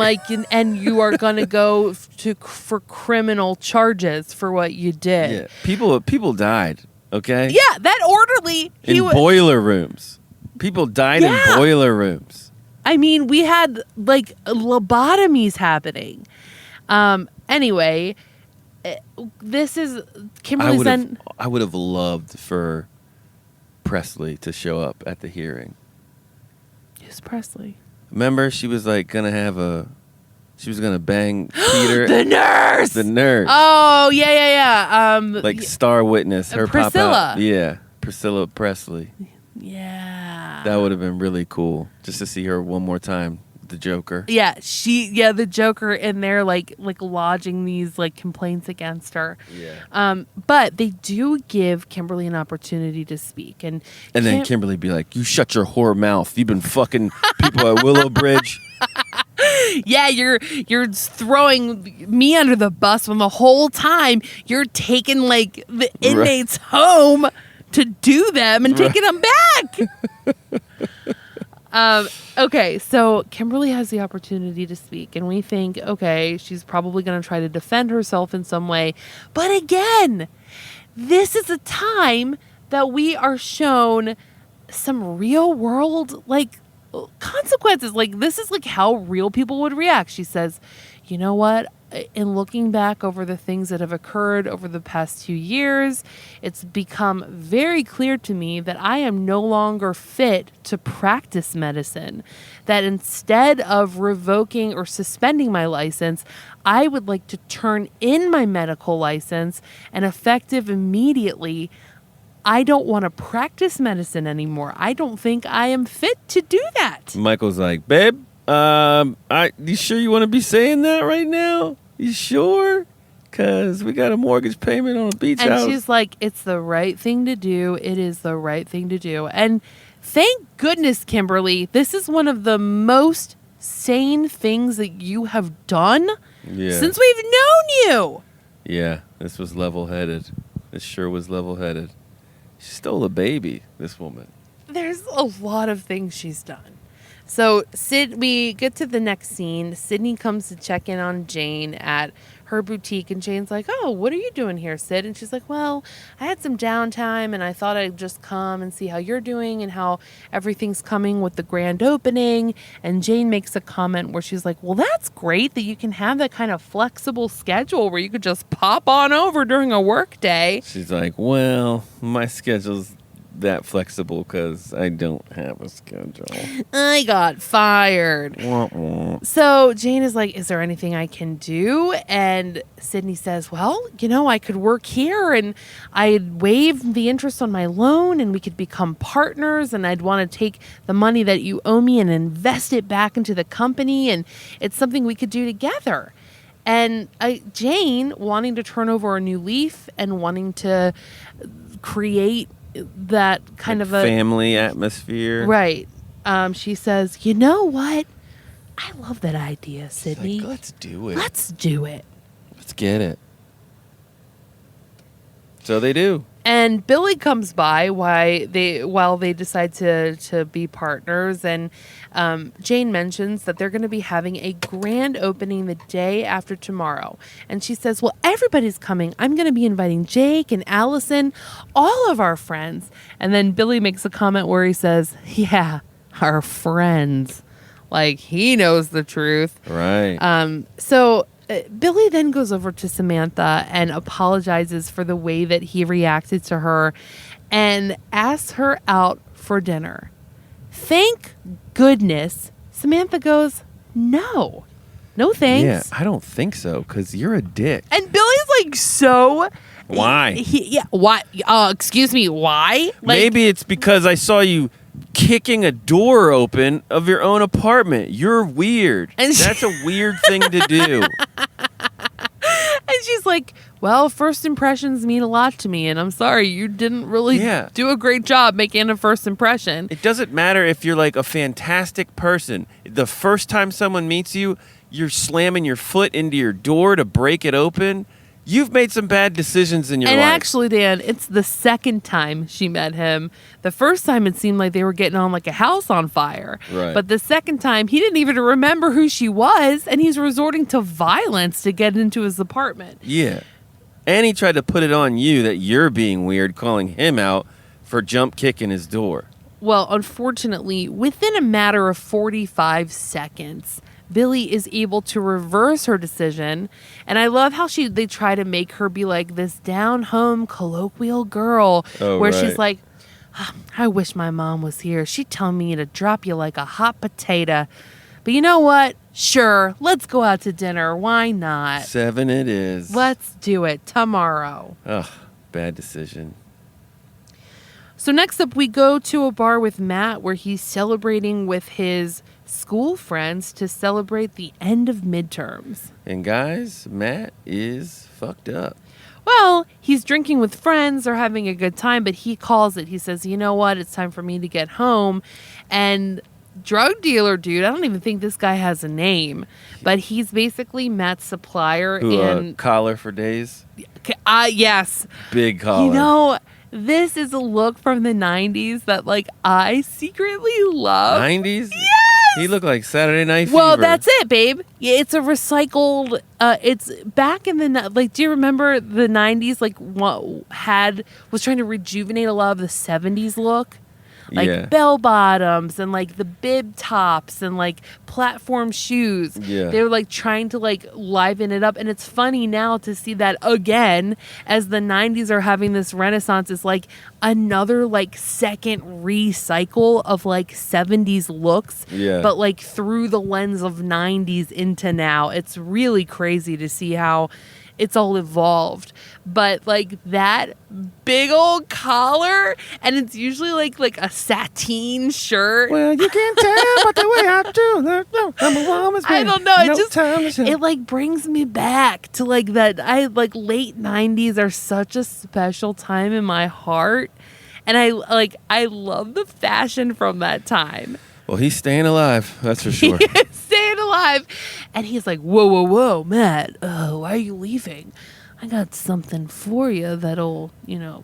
S2: And you are gonna go for criminal charges for what you did.
S1: Yeah, people died. Okay.
S2: Yeah, that orderly
S1: in boiler rooms. People died in boiler rooms.
S2: I mean, we had like lobotomies happening. Anyway. This is Kimberly's
S1: I would have loved for Presley to show up at the hearing.
S2: Who's Presley?
S1: Remember, she was like she was gonna bang Peter.
S2: The nurse. Oh yeah.
S1: Like star witness, her
S2: Priscilla.
S1: pop out. Yeah, Priscilla Presley.
S2: Yeah.
S1: That would have been really cool just to see her one more time. The Joker. Yeah,
S2: the Joker in there like lodging these like complaints against her.
S1: Yeah.
S2: But they do give Kimberly an opportunity to speak, and
S1: then Kimberly be like, "You shut your whore mouth. You've been fucking people at Willowbridge."
S2: Yeah, you're throwing me under the bus when the whole time you're taking like the inmates home to do them and taking them back. Okay, so Kimberly has the opportunity to speak, and we think, okay, she's probably going to try to defend herself in some way. But again, this is a time that we are shown some real world, like, consequences. Like, this is, like, how real people would react. She says, you know what? In looking back over the things that have occurred over the past 2 years, it's become very clear to me that I am no longer fit to practice medicine. That instead of revoking or suspending my license, I would like to turn in my medical license and effective immediately. I don't want to practice medicine anymore. I don't think I am fit to do that.
S1: Michael's like, babe, you sure you want to be saying that right now? You sure? Because we got a mortgage payment on a beach house.
S2: And she's like, it's the right thing to do. It is the right thing to do. And thank goodness, Kimberly, this is one of the most sane things that you have done since we've known you.
S1: Yeah, this was level-headed. This sure was level-headed. She stole a baby, this woman.
S2: There's a lot of things she's done. So we get to the next scene. Sydney comes to check in on Jane at her boutique, and Jane's like, oh, what are you doing here, Sid? And she's like, well, I had some downtime, and I thought I'd just come and see how you're doing and how everything's coming with the grand opening. And Jane makes a comment where she's like, well, that's great that you can have that kind of flexible schedule where you could just pop on over during a work day.
S1: She's like, well, my schedule's that flexible because I don't have a schedule.
S2: I got fired. So Jane is like, is there anything I can do? And Sydney says, well, I could work here and I'd waive the interest on my loan and we could become partners, and I'd want to take the money that you owe me and invest it back into the company, and it's something we could do together. And Jane, wanting to turn over a new leaf and wanting to create that kind of a
S1: family atmosphere.
S2: Right. She says, you know what? I love that idea, Sydney.
S1: Like, let's do it.
S2: Let's do it.
S1: Let's get it. So they do.
S2: And Billy comes by while they decide to be partners. And Jane mentions that they're going to be having a grand opening the day after tomorrow. And she says, well, everybody's coming. I'm going to be inviting Jake and Allison, all of our friends. And then Billy makes a comment where he says, yeah, our friends. Like, he knows the truth.
S1: Right.
S2: So Billy then goes over to Samantha and apologizes for the way that he reacted to her and asks her out for dinner. Thank goodness Samantha goes, no thanks.
S1: Yeah, I don't think so, because you're a dick.
S2: And Billy's like, so...
S1: Why?
S2: Why? Excuse me, why? Like,
S1: maybe it's because I saw you kicking a door open of your own apartment. You're weird. And that's a weird thing to do.
S2: And she's like, well, first impressions mean a lot to me, and I'm sorry, you didn't really do a great job making a first impression.
S1: It doesn't matter if you're like a fantastic person. The first time someone meets you, you're slamming your foot into your door to break it open. You've made some bad decisions in your life.
S2: And actually, Dan, it's the second time she met him. The first time it seemed like they were getting on like a house on fire.
S1: Right.
S2: But the second time, he didn't even remember who she was, and he's resorting to violence to get into his apartment.
S1: Yeah. And he tried to put it on you that you're being weird, calling him out for jump kicking his door.
S2: Well, unfortunately, within a matter of 45 seconds... Billy is able to reverse her decision. And I love how they try to make her be like this down-home colloquial girl where she's like, oh, I wish my mom was here. She'd tell me to drop you like a hot potato. But you know what? Sure, let's go out to dinner. Why not?
S1: 7 it is.
S2: Let's do it tomorrow.
S1: Ugh, bad decision.
S2: So next up, we go to a bar with Matt where he's celebrating with his school friends to celebrate the end of midterms.
S1: And guys, Matt is fucked up.
S2: Well, he's drinking with friends, they're having a good time, but he calls it. He says, you know what, it's time for me to get home. And drug dealer dude, I don't even think this guy has a name, but he's basically Matt's supplier.
S1: Who, collar for days?
S2: Yes.
S1: Big collar.
S2: You know, this is a look from the 90s that, like, I secretly love.
S1: 90s?
S2: Yes!
S1: He looked like Saturday Night Fever.
S2: Well, that's it, babe. It's a recycled. It's back in the like. Do you remember the 90s? Like, was trying to rejuvenate a lot of the 70s look. Like bell bottoms and like the bib tops and like platform shoes.
S1: Yeah.
S2: They were like trying to like liven it up. And it's funny now to see that again as the 90s are having this renaissance. It's like another like second recycle of like 70s looks.
S1: Yeah.
S2: But like through the lens of 90s into now. It's really crazy to see how it's all evolved. But like that big old collar, and it's usually like a sateen shirt.
S1: Well, you can tell by the way I do. I'm a woman's man.
S2: I don't know.
S1: It
S2: like brings me back to like that. I like late 90s are such a special time in my heart, and I love the fashion from that time.
S1: Well, he's staying alive, that's for sure.
S2: He's staying alive. And he's like, whoa, Matt, why are you leaving? I got something for you that'll,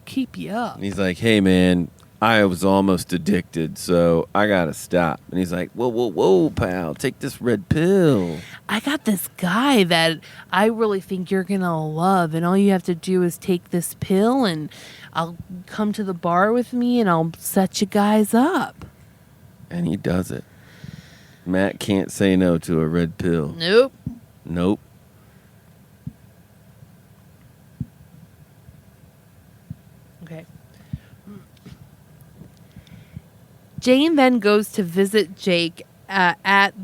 S2: keep you up.
S1: And he's like, hey, man, I was almost addicted, so I got to stop. And he's like, whoa, pal, take this red pill.
S2: I got this guy that I really think you're going to love, and all you have to do is take this pill, and I'll come to the bar with me, and I'll set you guys up.
S1: And he does it. Matt can't say no to a red pill. Nope.
S2: Okay. Jane then goes to visit Jake at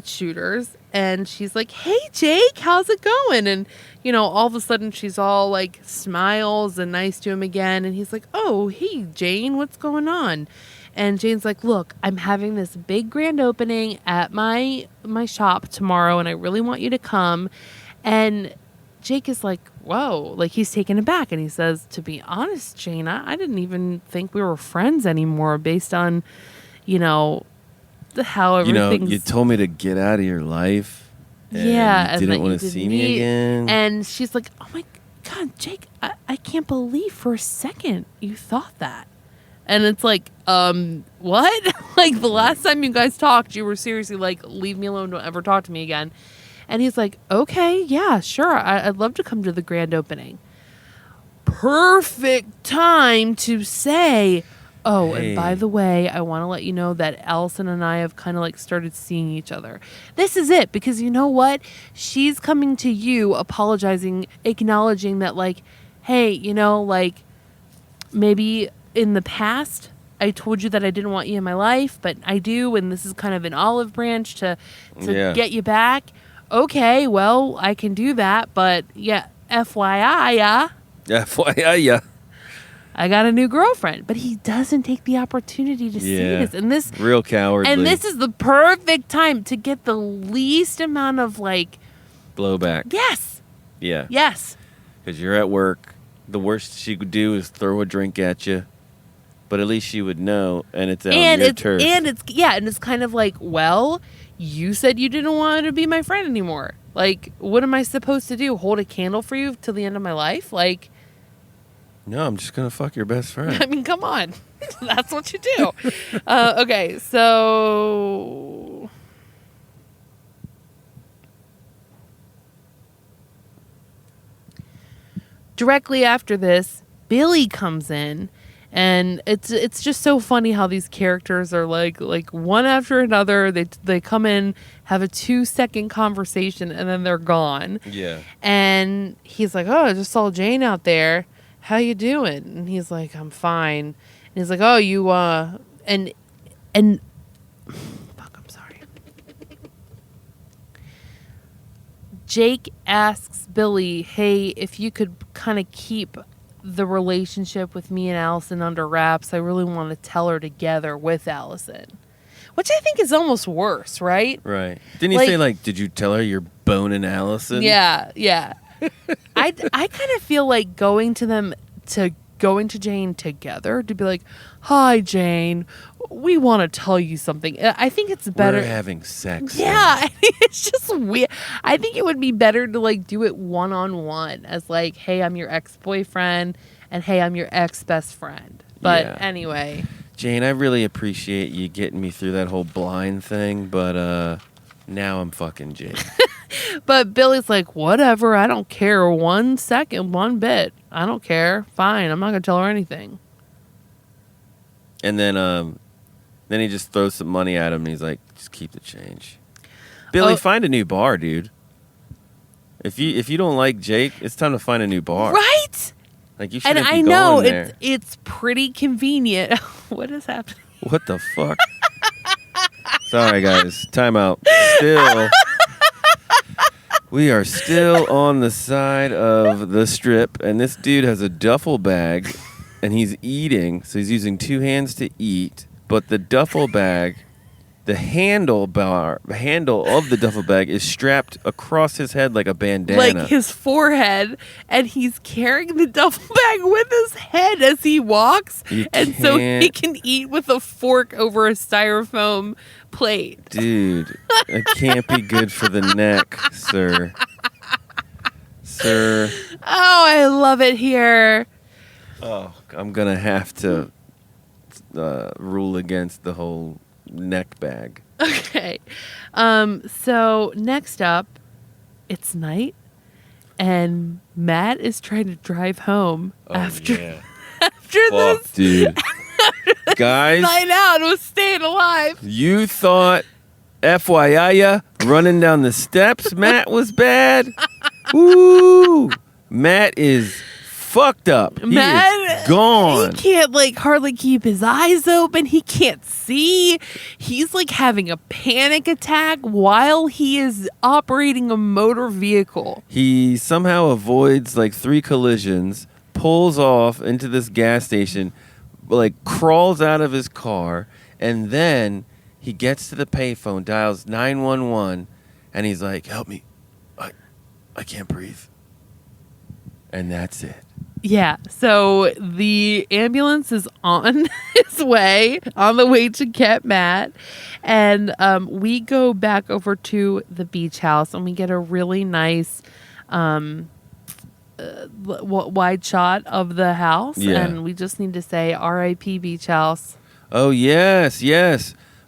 S2: Shooter's, and she's like, hey, Jake, how's it going? And, all of a sudden she's all like smiles and nice to him again. And he's like, oh, hey, Jane, what's going on? And Jane's like, look, I'm having this big grand opening at my shop tomorrow, and I really want you to come. And Jake is like, whoa, like he's taken aback. And he says, to be honest, Jane, I didn't even think we were friends anymore based on, how everything's...
S1: You told me to get out of your life. And you didn't want to see me again.
S2: And she's like, oh my God, Jake, I can't believe for a second you thought that. And it's like, what? Like the last time you guys talked, you were seriously like, leave me alone, don't ever talk to me again. And he's like, okay, yeah, sure. I'd love to come to the grand opening. Perfect time to say, oh, hey. And by the way, I want to let you know that Allison and I have kind of like started seeing each other. This is it. Because you know what? She's coming to you, apologizing, acknowledging that like, hey, like maybe in the past, I told you that I didn't want you in my life, but I do. And this is kind of an olive branch to get you back. Okay, well, I can do that, but yeah, FYI, yeah.
S1: FYI, yeah.
S2: I got a new girlfriend, but he doesn't take the opportunity to see this. And this
S1: real cowardly.
S2: And this is the perfect time to get the least amount of like
S1: blowback.
S2: Yes.
S1: Yeah.
S2: Yes.
S1: Because you're at work. The worst she could do is throw a drink at you. But at least she would know, and it's on your turf.
S2: And it's kind of like, well, you said you didn't want to be my friend anymore. Like, what am I supposed to do? Hold a candle for you till the end of my life? Like,
S1: no, I'm just gonna fuck your best friend.
S2: I mean, come on, that's what you do. Okay, so directly after this, Billy comes in. And it's just so funny how these characters are like one after another. They come in, have a 2-second conversation, and then they're gone.
S1: Yeah.
S2: And he's like, oh, I just saw Jane out there. How you doing? And he's like, I'm fine. And he's like, oh, you and fuck, I'm sorry. Jake asks Billy, hey, if you could kind of keep the relationship with me and Allison under wraps. I really want to tell her together with Allison, which I think is almost worse, right?
S1: Right. Didn't you say like, did you tell her you're boning Allison?
S2: Yeah. I kind of feel like going to Jane together to be like, hi Jane, we want to tell you something. I think it's better.
S1: We're having sex.
S2: Yeah, it's just weird. I think it would be better to like do it one-on-one as like, hey, I'm your ex-boyfriend, and hey, I'm your ex-best friend. But anyway.
S1: Jane, I really appreciate you getting me through that whole blind thing, but now I'm fucking Jane.
S2: But Billy's like, whatever, I don't care 1 second, one bit. I don't care. Fine, I'm not going to tell her anything.
S1: And then he just throws some money at him, and he's like, just keep the change. Billy, find a new bar, dude. If you don't like Jake, it's time to find a new bar.
S2: Right?
S1: Like you shouldn't be going there.
S2: And I know it's pretty convenient. What is happening?
S1: What the fuck? Sorry, guys. Time out. We are still on the side of the strip, and this dude has a duffel bag, and he's eating, so he's using 2 hands to eat, but the duffel bag, the handle of the duffel bag is strapped across his head like a bandana.
S2: Like his forehead, and he's carrying the duffel bag with his head as he walks, so he can eat with a fork over a styrofoam plate.
S1: Dude, it can't be good for the neck, sir. Sir.
S2: Oh, I love it here.
S1: Oh, I'm going to have to rule against the whole neck bag.
S2: Okay. So next up, it's night, and Matt is trying to drive home after this.
S1: Dude. Guys,
S2: night out was staying alive.
S1: You thought FYI running down the steps Matt was bad? Woo! Matt is fucked up.
S2: Matt
S1: is gone.
S2: He can't hardly keep his eyes open. He can't see. He's having a panic attack while he is operating a motor vehicle.
S1: He somehow avoids 3 collisions, pulls off into this gas station, like crawls out of his car, and then he gets to the payphone, dials 911, and he's like, "Help me, I can't breathe," and that's it.
S2: Yeah, so the ambulance is on its way, on the way to get Matt, and we go back over to the beach house, and we get a really nice wide shot of the house, and we just need to say R.I.P. Beach House.
S1: Oh, yes.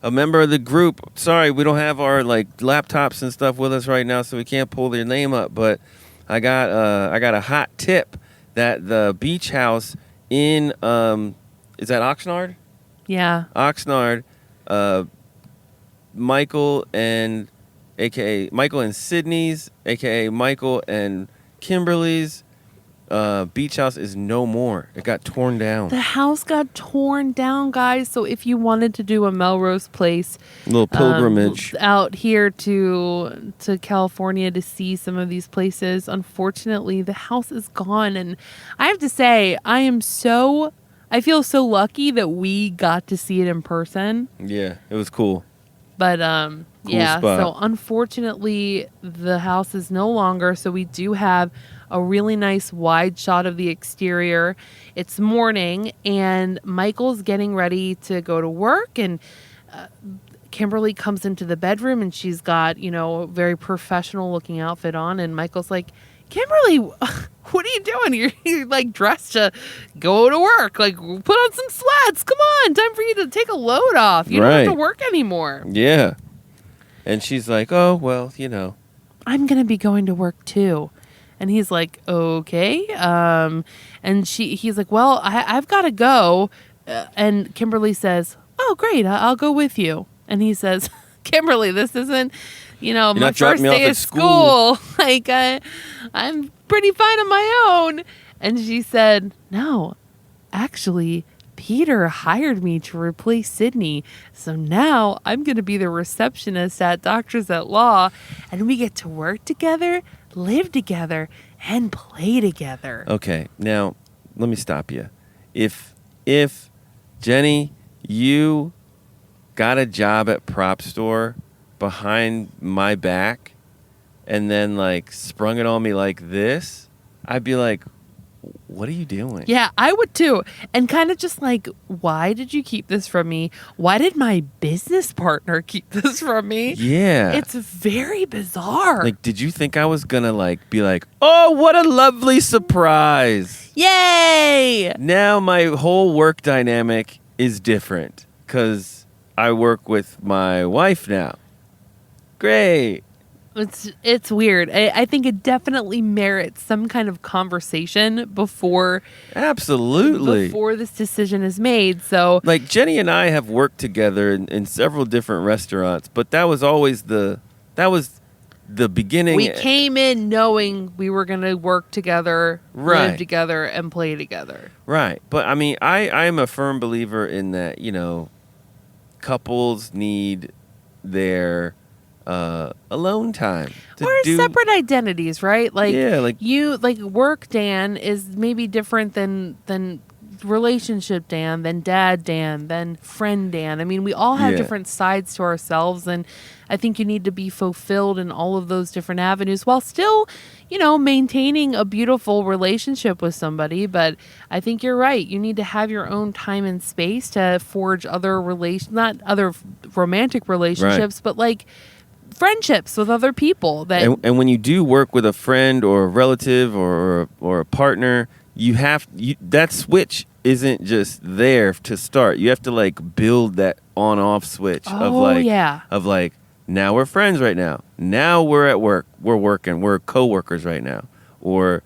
S1: A member of the group. Sorry, we don't have our like laptops and stuff with us right now, so we can't pull their name up, but I got a hot tip. That the beach house in is that Oxnard?
S2: Yeah.
S1: Oxnard, Michael and Sydney's, aka Michael and Kimberly's beach house is no more. It got torn down.
S2: The house got torn down, guys. So if you wanted to do a Melrose Place,
S1: a little pilgrimage
S2: out here to California to see some of these places, unfortunately, the house is gone. And I have to say, I feel so lucky that we got to see it in person.
S1: Yeah, it was cool.
S2: But
S1: cool spot.
S2: So unfortunately, the house is no longer. So we do have a really nice wide shot of the exterior. It's morning, and Michael's getting ready to go to work, and Kimberly comes into the bedroom, and she's got, a very professional looking outfit on, and Michael's like, "Kimberly, what are you doing? You're like dressed to go to work. Like, put on some sweats. Come on, time for you to take a load off. You don't have to work anymore."
S1: Yeah. And she's like, "Oh, well,
S2: I'm going to be going to work too." And he's like, "Okay." And he's like, "Well, I've got to go." And Kimberly says, "Oh, great. I'll go with you." And he says, "Kimberly, this isn't, my first day of school. Like, I'm pretty fine on my own." And she said, "No, actually, Peter hired me to replace Sydney. So now I'm going to be the receptionist at Doctors at Law, and we get to work together, live together, and play together."
S1: Okay, now let me stop you. If Jenny, you got a job at Prop Store behind my back and then like sprung it on me like this, I'd be like, "What are you doing?"
S2: Yeah, I would too. And kind of just like, why did you keep this from me? Why did my business partner keep this from me?
S1: Yeah.
S2: It's very bizarre.
S1: Like, did you think I was going to like be like, "Oh, what a lovely surprise.
S2: Yay!"
S1: Now my whole work dynamic is different because I work with my wife now. Great.
S2: It's weird. I think it definitely merits some kind of conversation before this decision is made. So,
S1: like, Jenny and I have worked together in several different restaurants, but that was always the beginning.
S2: We came in knowing we were going to work together, live together, and play together.
S1: Right. But I mean, I'm a firm believer in that, couples need their alone time
S2: or separate identities, right? Like,
S1: yeah,
S2: work Dan is maybe different than relationship Dan, than dad Dan, than friend Dan. I mean, we all have different sides to ourselves, and I think you need to be fulfilled in all of those different avenues while still, maintaining a beautiful relationship with somebody. But I think you're right. You need to have your own time and space to forge other not other romantic relationships, but like friendships with other people.
S1: And when you do work with a friend or a relative or a partner, that switch isn't just there to start. You have to like build that on-off switch of like, now we're friends right now. Now we're at work. We're working. We're coworkers right now. Or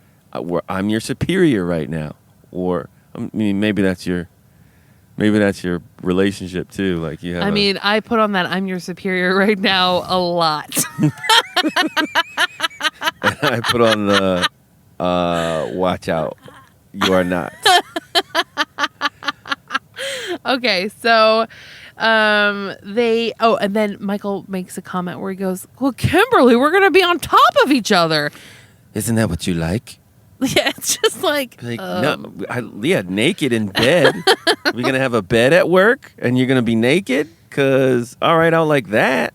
S1: I'm your superior right now. Or I mean, maybe that's your relationship too. Like you have.
S2: I put on that "I'm your superior right now" a lot.
S1: And I put on the "watch out, you are not."
S2: Okay, so and then Michael makes a comment where he goes, "Well, Kimberly, we're going to be on top of each other."
S1: Isn't that what you like?
S2: Yeah, it's just like
S1: naked in bed. We're going to have a bed at work and you're going to be naked? Because, all right, I'll like that.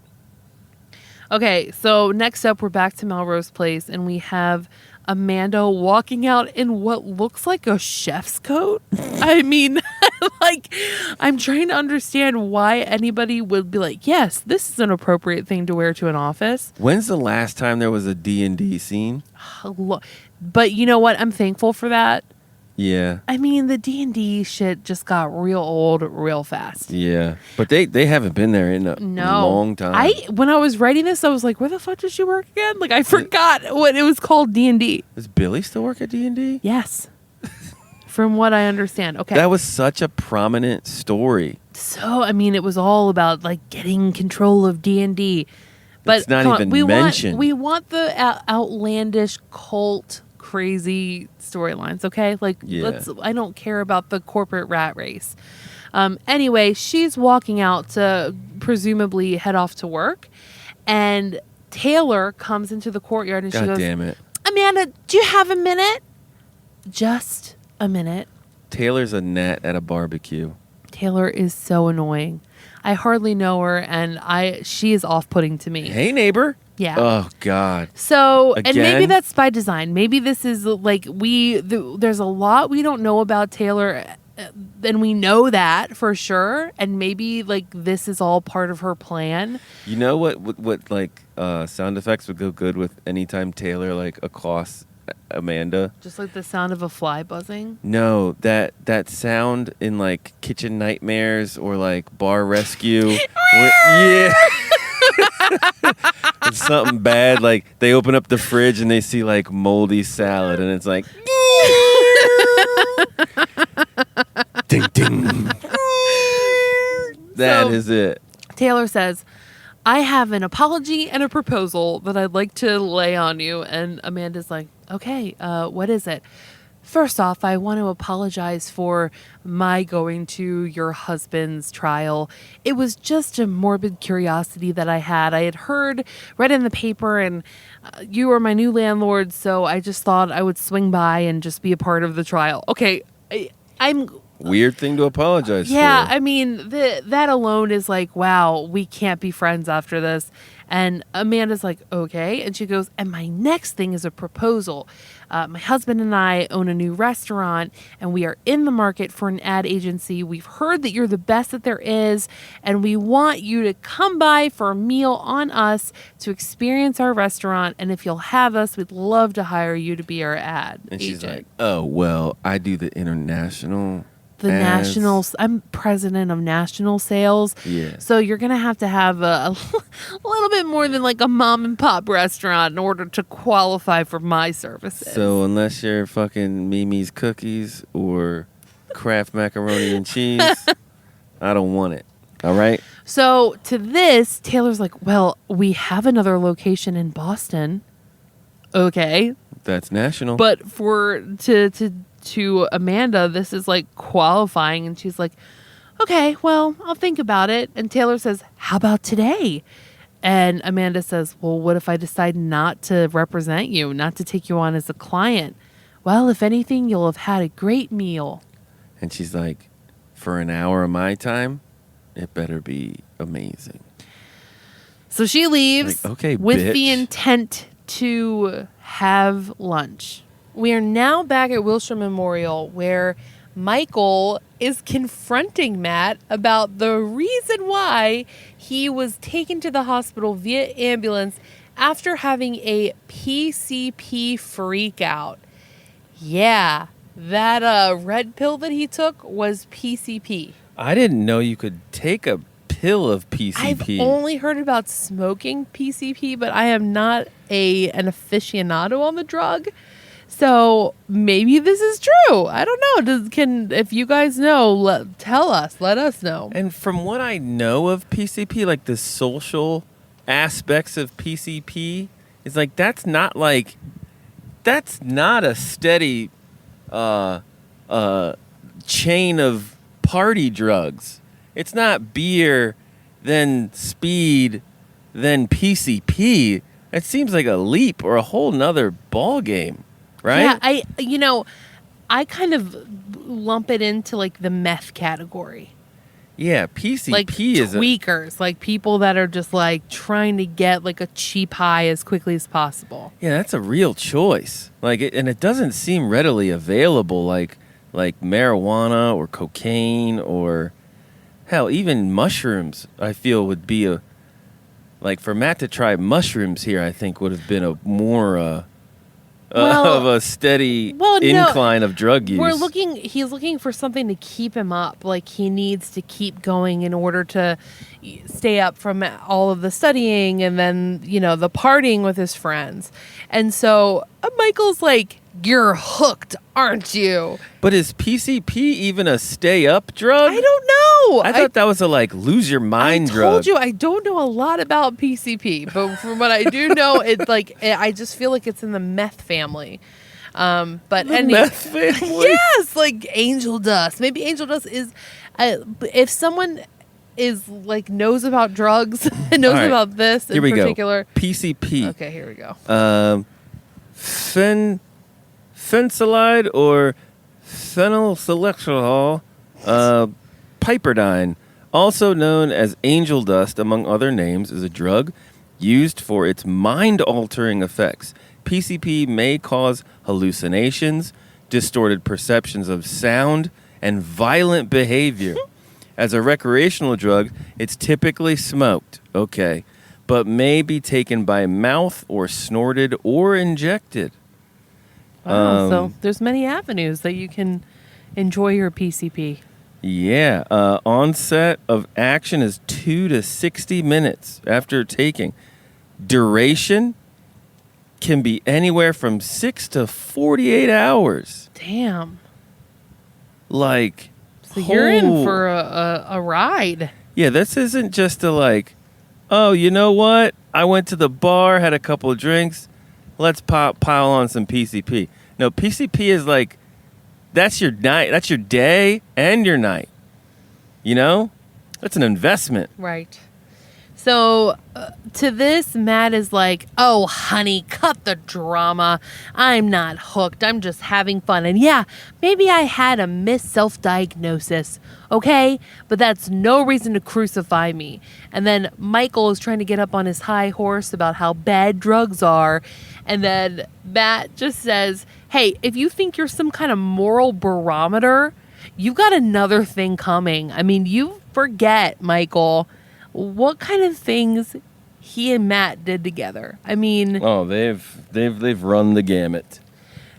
S2: Okay, so next up, we're back to Melrose Place, and we have Amanda walking out in what looks like a chef's coat. I mean, like, I'm trying to understand why anybody would be like, yes, this is an appropriate thing to wear to an office.
S1: When's the last time there was a D&D scene?
S2: But you know what? I'm thankful for that.
S1: Yeah.
S2: I mean, the D&D shit just got real old real fast.
S1: Yeah. But they haven't been there in a long time.
S2: When I was writing this, I was like, where the fuck did she work again? Like, I forgot what it was called, D&D.
S1: Does Billy still work at D&D?
S2: Yes. From what I understand. Okay.
S1: That was such a prominent story.
S2: So, I mean, it was all about, like, getting control of D&D. But
S1: it's not even mentioned.
S2: We want the outlandish cult crazy storylines, okay? Like, I don't care about the corporate rat race. Anyway, she's walking out to presumably head off to work, and Taylor comes into the courtyard and she goes,
S1: damn it.
S2: Amanda, do you have a minute? Just a minute.
S1: Taylor's a gnat at a barbecue.
S2: Taylor is so annoying. I hardly know her, and she is off-putting to me.
S1: Hey, neighbor.
S2: Yeah.
S1: Oh, God.
S2: So,
S1: Again?
S2: And maybe that's by design. Maybe this is like there's a lot we don't know about Taylor, and we know that for sure. And maybe like this is all part of her plan.
S1: You know what like sound effects would go good with anytime Taylor like accosts Amanda?
S2: Just like the sound of a fly buzzing?
S1: No, that sound in like Kitchen Nightmares or like Bar Rescue. Yeah. It's something bad, like they open up the fridge and they see like moldy salad and it's like ding ding. That is it.
S2: Taylor says, I have an apology and a proposal that I'd like to lay on you. And Amanda's like, okay, what is it? First off, I want to apologize for my going to your husband's trial. It was just a morbid curiosity that I had. I had read in the paper, and you are my new landlord, so I just thought I would swing by and just be a part of the trial. Okay, I'm...
S1: Weird thing to apologize for.
S2: Yeah, I mean, that alone is like, wow, we can't be friends after this. And Amanda's like, okay. And she goes, and my next thing is a proposal. My husband and I own a new restaurant, and we are in the market for an ad agency. We've heard that you're the best that there is, and we want you to come by for a meal on us to experience our restaurant. And if you'll have us, we'd love to hire you to be our ad
S1: and
S2: agent.
S1: She's like, oh, well, I do the international...
S2: I'm president of national sales.
S1: Yeah.
S2: So you're going to have a little bit more than like a mom and pop restaurant in order to qualify for my services.
S1: So unless you're fucking Mimi's Cookies or Kraft Macaroni and Cheese, I don't want it. All right?
S2: So to this, Taylor's like, well, we have another location in Boston. Okay.
S1: That's national.
S2: But to Amanda, this is like qualifying, and she's like, okay, well, I'll think about it. And Taylor says, how about today? And Amanda says, well, what if I decide not to represent you, not to take you on as a client? Well, if anything, you'll have had a great meal.
S1: And she's like, for an hour of my time, it better be amazing.
S2: So she leaves
S1: like, okay,
S2: with
S1: bitch.
S2: the intent to have lunch. We are now back at Wilshire Memorial, where Michael is confronting Matt about the reason why he was taken to the hospital via ambulance after having a PCP freak out. Yeah, that red pill that he took was PCP.
S1: I didn't know you could take a pill of PCP.
S2: I've only heard about smoking PCP, but I am not an aficionado on the drug. So maybe this is true. I don't know. If you guys know, let us know.
S1: And from what I know of PCP, like the social aspects of PCP, is like that's not a steady chain of party drugs. It's not beer, then speed, then PCP. It seems like a leap or a whole nother ball game. right?
S2: Yeah, I kind of lump it into like the meth category.
S1: Yeah, PCP
S2: like
S1: is
S2: tweakers, like people that are just like trying to get like a cheap high as quickly as possible.
S1: Yeah, that's a real choice. And it doesn't seem readily available like marijuana or cocaine or hell, even mushrooms. I feel would be for Matt to try mushrooms here. I think would have been a more of a steady incline of drug use.
S2: He's looking for something to keep him up. Like he needs to keep going in order to stay up from all of the studying and then, the partying with his friends. And so Michael's like, you're hooked, aren't you?
S1: But is PCP even a stay up drug?
S2: I don't know.
S1: I thought that was a lose your mind drug.
S2: I told you I don't know a lot about PCP, but from what I do know, I just feel like it's in the meth family.
S1: Meth family?
S2: Yes, like angel dust. Maybe angel dust is if someone is knows about drugs and knows about this in particular.
S1: Go. PCP.
S2: Okay, here we go.
S1: Fencelide or phenylselectrol piperdyne, also known as angel dust, among other names, is a drug used for its mind-altering effects. PCP may cause hallucinations, distorted perceptions of sound, and violent behavior. As a recreational drug, it's typically smoked, but may be taken by mouth or snorted or injected.
S2: Wow, so there's many avenues that you can enjoy your PCP.
S1: Yeah, onset of action is 2 to 60 minutes after taking. Duration can be anywhere from 6 to 48 hours.
S2: Damn.
S1: So
S2: you're in for a ride.
S1: Yeah, this isn't just oh, you know what? I went to the bar, had a couple of drinks. Let's pile on some PCP. No, PCP is that's your night. That's your day and your night. That's an investment.
S2: Right. So to this, Matt is like, oh, honey, cut the drama. I'm not hooked. I'm just having fun. And yeah, maybe I had a self-diagnosis, okay? But that's no reason to crucify me. And then Michael is trying to get up on his high horse about how bad drugs are. And then Matt just says, hey, if you think you're some kind of moral barometer, you've got another thing coming. I mean, you forget, Michael, what kind of things he and Matt did together. I mean,
S1: they've run the gamut.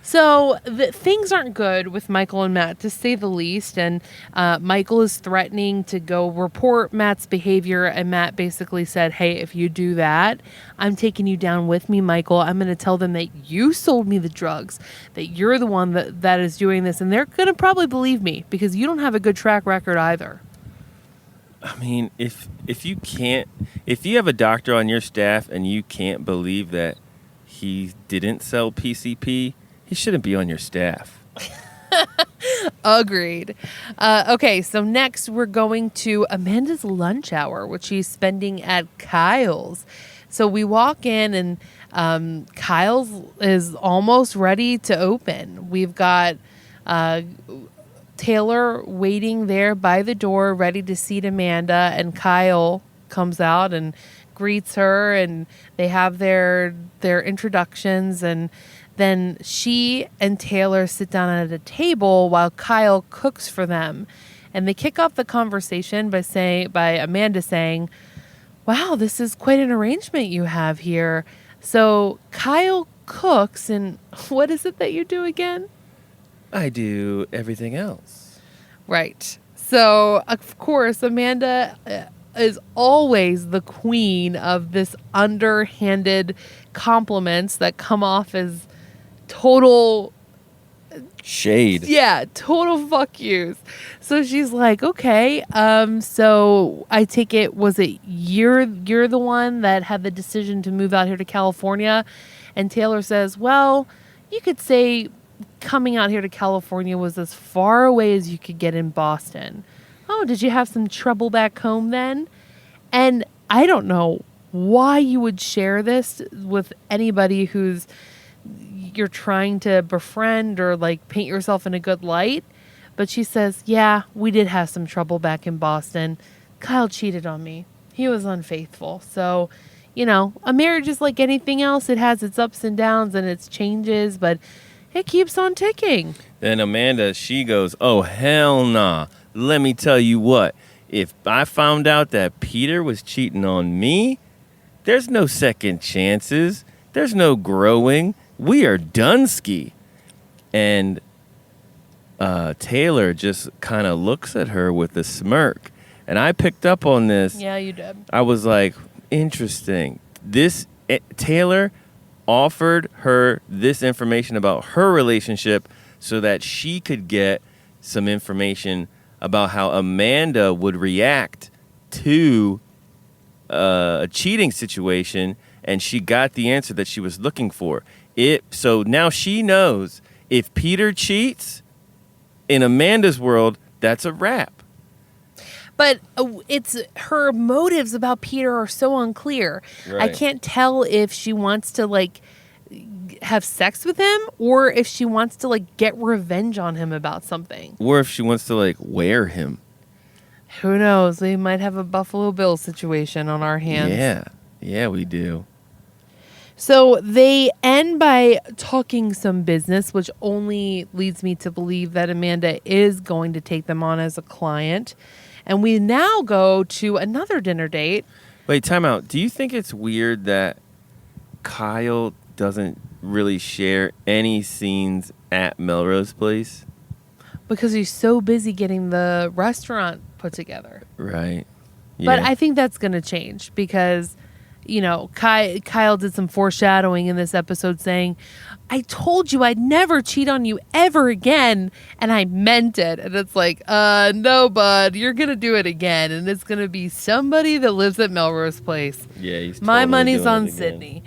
S2: So things aren't good with Michael and Matt, to say the least. And Michael is threatening to go report Matt's behavior. And Matt basically said, hey, if you do that, I'm taking you down with me, Michael. I'm going to tell them that you sold me the drugs, that you're the one that is doing this. And they're going to probably believe me because you don't have a good track record either.
S1: I mean, if you have a doctor on your staff and you can't believe that he didn't sell PCP, he shouldn't be on your staff.
S2: Agreed. Okay, so next we're going to Amanda's lunch hour, which she's spending at Kyle's. So we walk in and Kyle's is almost ready to open. We've got Taylor waiting there by the door, ready to seat Amanda, and Kyle comes out and greets her, and they have their introductions, and then she and Taylor sit down at a table while Kyle cooks for them. And they kick off the conversation by Amanda saying, wow, this is quite an arrangement you have here. So Kyle cooks, and what is it that you do again?
S1: I do everything else.
S2: Right. So, of course, Amanda is always the queen of this underhanded compliments that come off as total
S1: shade.
S2: Yeah, total fuck yous. So she's like, okay, so I take it, was it you're the one that had the decision to move out here to California? And Taylor says, well, you could say coming out here to California was as far away as you could get in Boston. Oh, did you have some trouble back home then? And I don't know why you would share this with anybody who's you're trying to befriend or like paint yourself in a good light. But she says, yeah, we did have some trouble back in Boston. Kyle cheated on me. He was unfaithful. So, you know, a marriage is like anything else. It has its ups and downs and its changes, but it keeps on ticking.
S1: Then Amanda, she goes, oh, hell nah. Let me tell you what. If I found out that Peter was cheating on me, there's no second chances. There's no growing. We are done-ski. And Taylor just kind of looks at her with a smirk. And I picked up on this.
S2: Yeah, you did.
S1: I was like, interesting. Taylor offered her this information about her relationship so that she could get some information about how Amanda would react to a cheating situation, and she got the answer that she was looking for. So now she knows if Peter cheats, in Amanda's world, that's a wrap.
S2: But it's her motives about Peter are so unclear.
S1: Right.
S2: I can't tell if she wants to like have sex with him or if she wants to like get revenge on him about something.
S1: Or if she wants to like wear him.
S2: Who knows? We might have a Buffalo Bill situation on our hands.
S1: Yeah, we do.
S2: So they end by talking some business, which only leads me to believe that Amanda is going to take them on as a client. And we now go to another dinner date.
S1: Wait, time out. Do you think it's weird that Kyle doesn't really share any scenes at Melrose Place?
S2: Because he's so busy getting the restaurant put together.
S1: Right. Yeah.
S2: But I think that's going to change because, you know, Kyle did some foreshadowing in this episode saying, I told you I'd never cheat on you ever again, and I meant it. And it's like, no, bud, you're going to do it again, and it's going to be somebody that lives at Melrose Place.
S1: Yeah, he's
S2: My
S1: totally
S2: money's
S1: doing
S2: on
S1: it again.
S2: Sydney.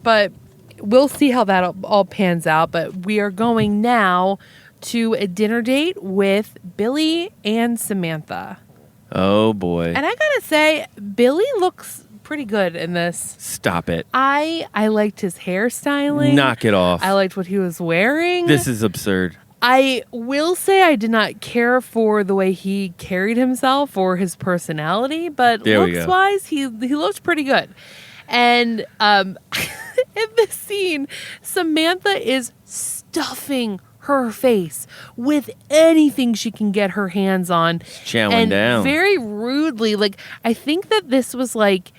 S2: But we'll see how that all pans out. But we are going now to a dinner date with Billy and Samantha.
S1: Oh, boy.
S2: And I gotta say, Billy looks pretty good in this.
S1: Stop it.
S2: I liked his hairstyling.
S1: Knock it off.
S2: I liked what he was wearing.
S1: This is absurd.
S2: I will say I did not care for the way he carried himself or his personality, but looks-wise, he looked pretty good. And in this scene, Samantha is stuffing her face with anything she can get her hands on.
S1: Chowing down.
S2: Very rudely. Like, I think that this was like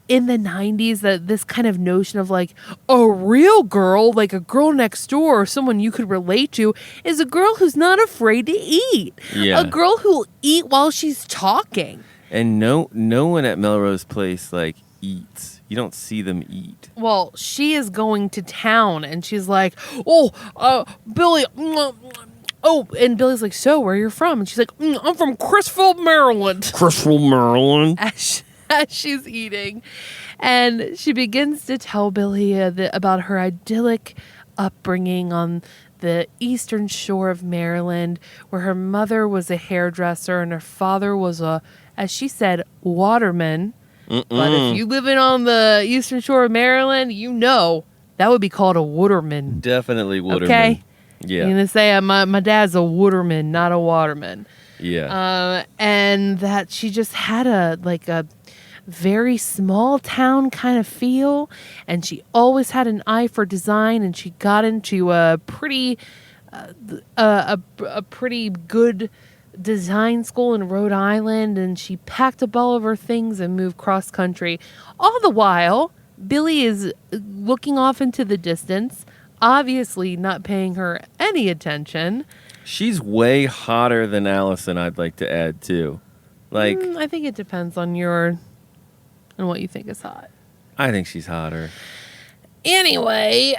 S2: in the 90s, that this kind of notion of like a real girl, like a girl next door or someone you could relate to, is a girl who's not afraid to eat.
S1: Yeah.
S2: A girl who'll eat while she's talking.
S1: And no one at Melrose Place like eats. You don't see them eat.
S2: Well, she is going to town and she's like, Billy, oh, and Billy's like, so where are you from? And she's like, I'm from Crisfield, Maryland.
S1: Crisfield, Maryland.
S2: As she's eating. And she begins to tell Billy about her idyllic upbringing on the eastern shore of Maryland, where her mother was a hairdresser and her father was as she said, waterman. But if you live on the eastern shore of Maryland, you know that would be called a waterman.
S1: Definitely waterman.
S2: Okay?
S1: Yeah.
S2: You're going to say, my dad's a waterman, not a waterman.
S1: Yeah.
S2: And that she just had a very small town kind of feel, and she always had an eye for design, and she got into a pretty good design school in Rhode Island, and she packed up all of her things and moved cross country. All the while, Billy is looking off into the distance, obviously not paying her any attention.
S1: She's way hotter than Allison, I'd like to add, too. Like,
S2: I think it depends on what you think is hot.
S1: I think she's hotter.
S2: Anyway,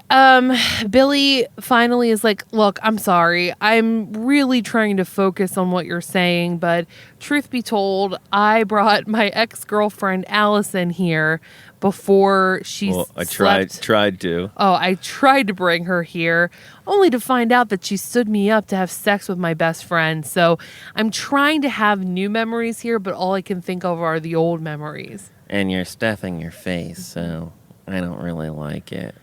S2: Billy finally is like, look, I'm sorry. I'm really trying to focus on what you're saying, but truth be told, I brought my ex-girlfriend Allison here before she
S1: I
S2: slept.
S1: tried to.
S2: Oh, I tried to bring her here, only to find out that she stood me up to have sex with my best friend. So I'm trying to have new memories here, but all I can think of are the old memories.
S1: And you're stuffing your face, so I don't really like it.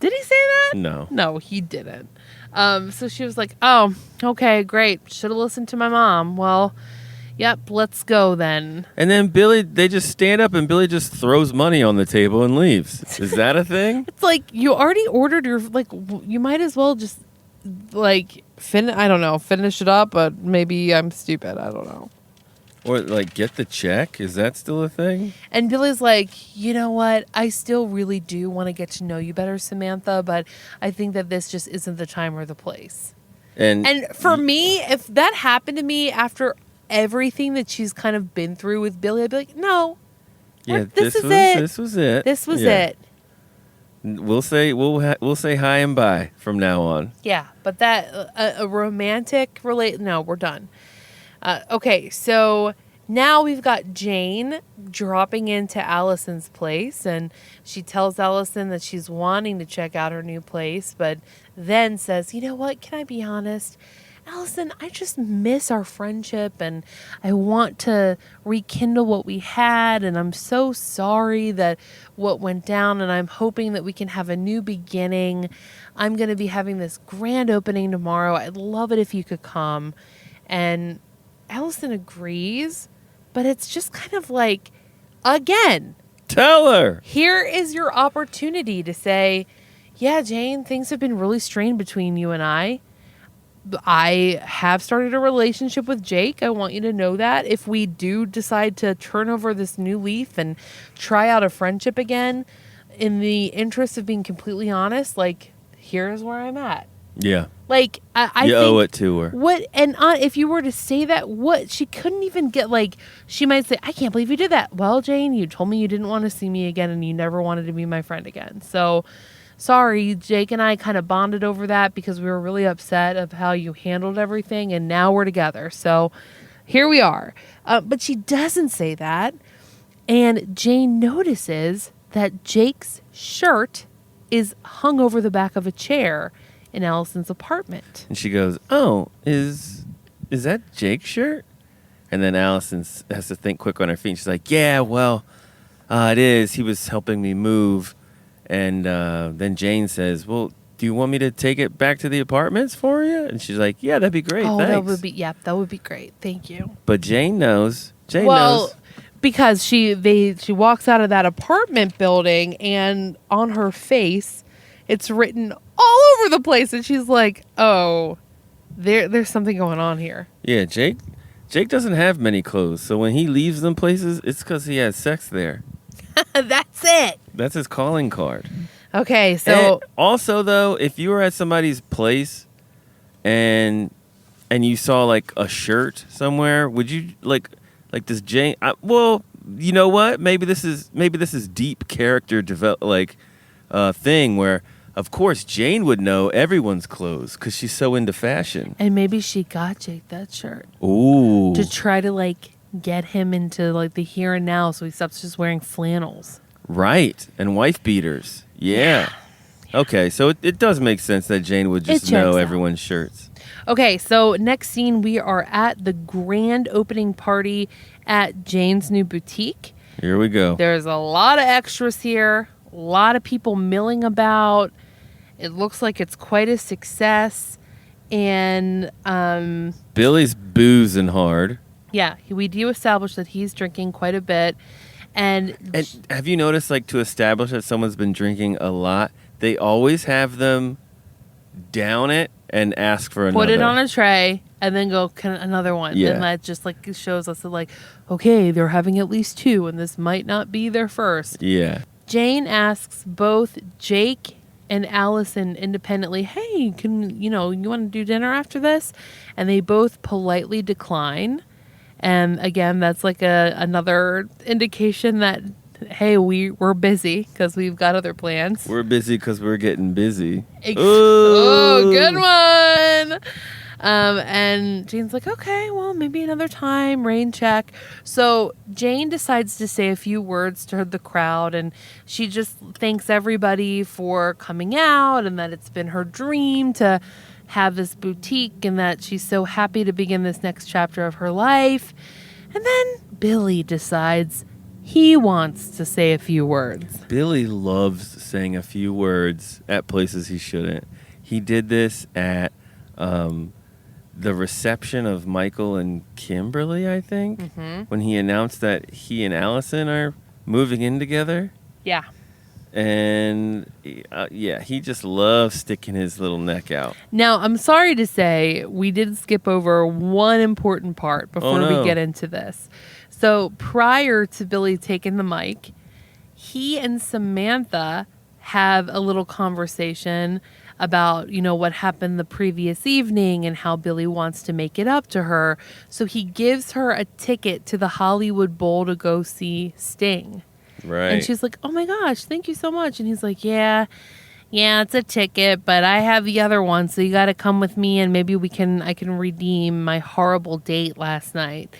S2: Did he say that?
S1: No.
S2: No, he didn't. So she was like, oh, okay, great. Should have listened to my mom. Well, yep, let's go then.
S1: And then they just stand up and Billy just throws money on the table and leaves. Is that a thing?
S2: It's like, you already ordered your, like, you might as well just, like, I don't know, finish it up, but maybe I'm stupid. I don't know.
S1: Or, like, get the check? Is that still a thing?
S2: And Billy's like, you know what? I still really do want to get to know you better, Samantha, but I think that this just isn't the time or the place. And for me, if that happened to me after everything that she's kind of been through with Billy, I'd be like, no.
S1: Yeah,
S2: This was it. This was it.
S1: We'll say hi and bye from now on.
S2: Yeah, but that a romantic no, we're done. Okay, so now we've got Jane dropping into Allison's place, and she tells Allison that she's wanting to check out her new place, but then says, you know what, can I be honest? Allison, I just miss our friendship, and I want to rekindle what we had, and I'm so sorry that what went down, and I'm hoping that we can have a new beginning. I'm going to be having this grand opening tomorrow. I'd love it if you could come. And Allison agrees, but it's just kind of like, again,
S1: tell her.
S2: Here is your opportunity to say, yeah, Jane, things have been really strained between you and I. I have started a relationship with Jake. I want you to know that. If we do decide to turn over this new leaf and try out a friendship again, in the interest of being completely honest, like, here's where I'm at.
S1: Yeah.
S2: Like, I
S1: you
S2: think
S1: owe it to her.
S2: What, and if you were to say that, what, she couldn't even get, like, she might say, I can't believe you did that. Well, Jane, you told me you didn't want to see me again and you never wanted to be my friend again. So, sorry, Jake and I kind of bonded over that because we were really upset of how you handled everything, and now we're together. So, here we are. But she doesn't say that, and Jane notices that Jake's shirt is hung over the back of a chair in Allison's apartment.
S1: And she goes, oh, is that Jake's shirt? And then Allison has to think quick on her feet. She's like, yeah, well, it is. He was helping me move. And then Jane says, well, do you want me to take it back to the apartments for you? And she's like, yeah, that'd be great.
S2: Oh,
S1: thanks.
S2: that would be great. Thank you.
S1: But Jane knows.
S2: Well, because she walks out of that apartment building, and on her face, it's written all over the place, and she's like, oh, there's something going on here.
S1: Yeah, Jake doesn't have many clothes, so when he leaves them places, it's because he has sex there.
S2: That's it.
S1: That's his calling card.
S2: Okay, so...
S1: And also, though, if you were at somebody's place and you saw, like, a shirt somewhere, would you, like does Jane... well, you know what? Maybe this is deep character thing where... Of course, Jane would know everyone's clothes because she's so into fashion.
S2: And maybe she got Jake that shirt.
S1: Ooh.
S2: To try to, like, get him into, like, the here and now so he stops just wearing flannels.
S1: Right. And wife beaters. Yeah. Okay, so it does make sense that Jane would just know everyone's shirts. Okay,
S2: so next scene, we are at the grand opening party at Jane's new boutique.
S1: Here we go.
S2: There's a lot of extras here. A lot of people milling about. It looks like it's quite a success. And
S1: Billy's boozing hard.
S2: Yeah, we do establish that he's drinking quite a bit. And
S1: have you noticed, like, to establish that someone's been drinking a lot, they always have them down it and ask for another.
S2: Put it on a tray and then go, another one.
S1: Yeah.
S2: And that just, like, shows us that, like, okay, they're having at least two, and this might not be their first.
S1: Yeah.
S2: Jane asks both Jake and Allison independently, hey, you want to do dinner after this? And they both politely decline. And again, that's like another indication that, hey, we're busy because we've got other plans.
S1: We're busy because we're getting busy.
S2: Oh, good one. And Jane's like, okay, well, maybe another time, rain check. So Jane decides to say a few words to the crowd, and she just thanks everybody for coming out and that it's been her dream to have this boutique and that she's so happy to begin this next chapter of her life. And then Billy decides he wants to say a few words.
S1: Billy loves saying a few words at places he shouldn't. He did this at the reception of Michael and Kimberly, I think, when he announced that he and Allison are moving in together.
S2: Yeah.
S1: And he just loves sticking his little neck out.
S2: Now, I'm sorry to say we did skip over one important part before we get into this. So prior to Billy taking the mic, he and Samantha have a little conversation about, what happened the previous evening and how Billy wants to make it up to her. So he gives her a ticket to the Hollywood Bowl to go see Sting.
S1: Right.
S2: And she's like, oh my gosh, thank you so much. And he's like, yeah, it's a ticket, but I have the other one. So you got to come with me and maybe I can redeem my horrible date last night.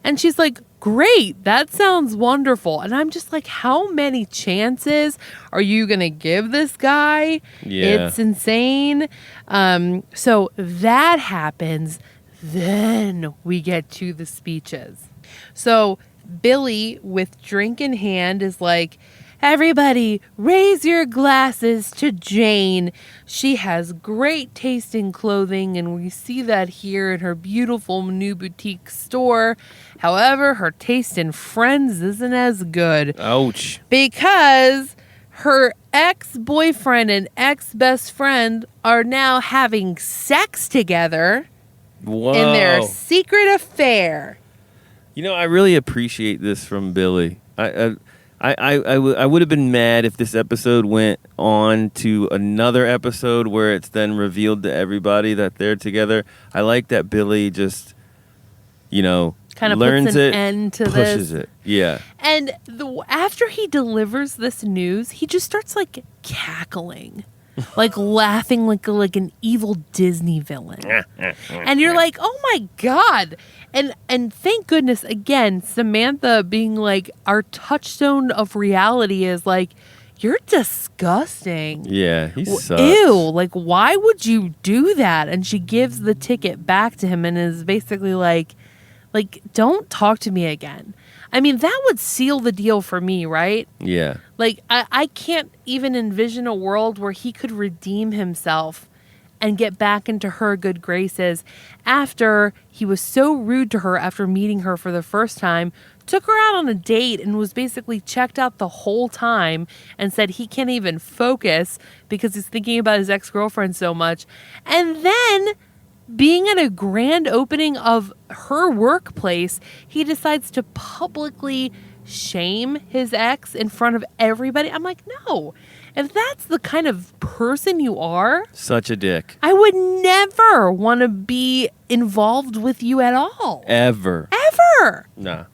S2: And she's like, great, that sounds wonderful. And I'm just like, how many chances are you going to give this guy?
S1: Yeah.
S2: It's insane. So that happens. Then we get to the speeches. So Billy, with drink in hand, is like, everybody, raise your glasses to Jane. She has great taste in clothing, and we see that here in her beautiful new boutique store. However, her taste in friends isn't as good.
S1: Ouch.
S2: Because her ex-boyfriend and ex-best friend are now having sex together.
S1: Whoa.
S2: In their secret affair.
S1: I really appreciate this from Billy. I would have been mad if this episode went on to another episode where it's then revealed to everybody that they're together. I like that Billy just,
S2: kind of
S1: learns
S2: puts an
S1: it,
S2: end to
S1: pushes
S2: this.
S1: it. Yeah.
S2: And after he delivers this news, he just starts like cackling. Like laughing like an evil Disney villain. And you're like, oh my God. And thank goodness, again, Samantha being like, our touchstone of reality is like, you're disgusting.
S1: Yeah, he sucks.
S2: Ew, like, why would you do that? And she gives the ticket back to him and is basically like, don't talk to me again. I mean, that would seal the deal for me, right?
S1: Yeah.
S2: Like, I can't even envision a world where he could redeem himself and get back into her good graces after he was so rude to her after meeting her for the first time, took her out on a date and was basically checked out the whole time and said he can't even focus because he's thinking about his ex-girlfriend so much. And then, being at a grand opening of her workplace, he decides to publicly shame his ex in front of everybody. I'm like, no. If that's the kind of person you are,
S1: such a dick.
S2: I would never want to be involved with you at all.
S1: Ever.
S2: Nah.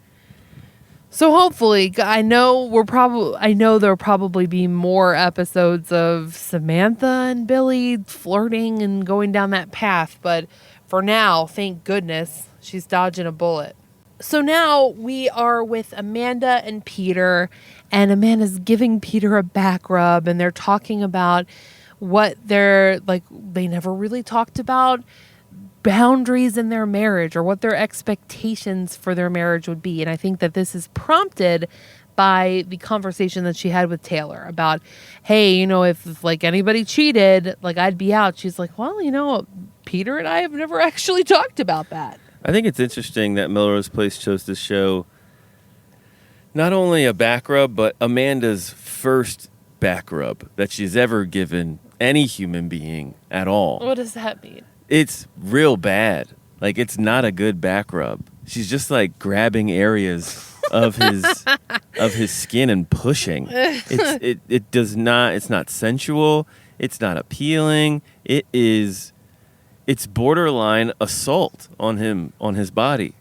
S2: So hopefully, I know there'll probably be more episodes of Samantha and Billy flirting and going down that path, but for now, thank goodness, she's dodging a bullet. So now we are with Amanda and Peter, and Amanda's giving Peter a back rub, and they're talking about what they never really talked about boundaries in their marriage or what their expectations for their marriage would be. And I think that this is prompted by the conversation that she had with Taylor about, hey, if like anybody cheated, like I'd be out. She's like, well, Peter and I have never actually talked about that.
S1: I think it's interesting that Melrose Place chose to show not only a back rub, but Amanda's first back rub that she's ever given any human being at all.
S2: What does that mean?
S1: It's real bad. Like, it's not a good back rub. She's just like grabbing areas of his skin and pushing. It's not sensual. It's not appealing. It's borderline assault on his body.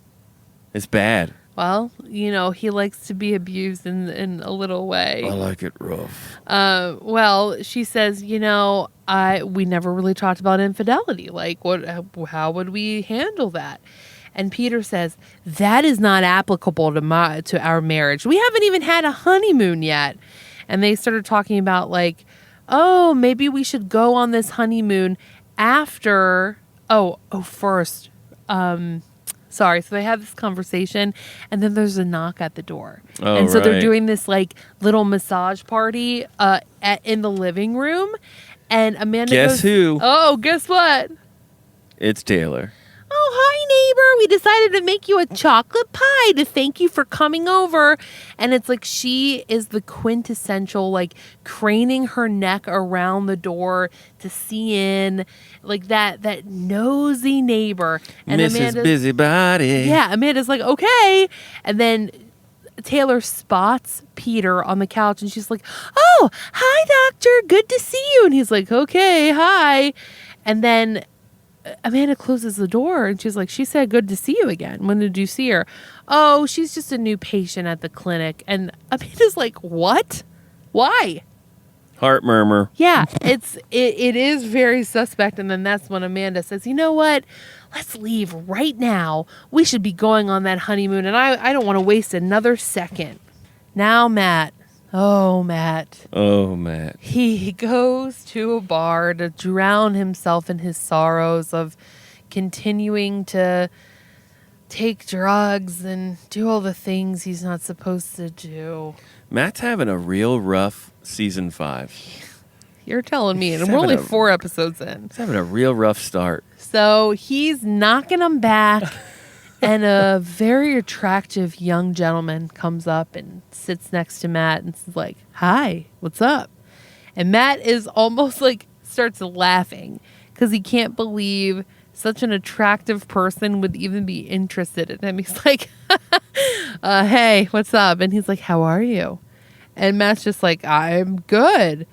S1: It's bad.
S2: Well, he likes to be abused in a little way.
S1: I like it rough.
S2: Well, she says, we never really talked about infidelity. Like, how would we handle that? And Peter says, that is not applicable to our marriage. We haven't even had a honeymoon yet. And they started talking about like, oh, maybe we should go on this honeymoon after, first, Sorry. So they have this conversation, and then there's a knock at the door.
S1: Oh,
S2: and so they're
S1: right.
S2: doing this like little massage party in the living room. And Amanda
S1: Guess who?
S2: Oh, guess what?
S1: It's Taylor.
S2: Oh, hi, neighbor. We decided to make you a chocolate pie to thank you for coming over. And it's like she is the quintessential, like, craning her neck around the door to see in, like, that nosy neighbor. And
S1: Mrs. Busybody.
S2: Yeah, Amanda's like, okay. And then Taylor spots Peter on the couch, and she's like, oh, hi, doctor. Good to see you. And he's like, okay, hi. And then Amanda closes the door, and she's like, she said, good to see you again. When did you see her? Oh, she's just a new patient at the clinic. And Amanda's like, what? Why?
S1: Heart murmur.
S2: Yeah, it is very suspect. And then that's when Amanda says, you know what? Let's leave right now. We should be going on that honeymoon, and I don't want to waste another second. Now, Matt. Oh, Matt.
S1: Oh, Matt.
S2: He goes to a bar to drown himself in his sorrows of continuing to take drugs and do all the things he's not supposed to do.
S1: Matt's having a real rough season 5.
S2: You're telling me, and we're only 4 episodes in.
S1: He's having a real rough start.
S2: So he's knocking him back, and a very attractive young gentleman comes up and sits next to Matt and is like, hi, what's up? And Matt is almost like starts laughing because he can't believe such an attractive person would even be interested in him. He's like, hey, what's up? And he's like, how are you? And Matt's just like, I'm good.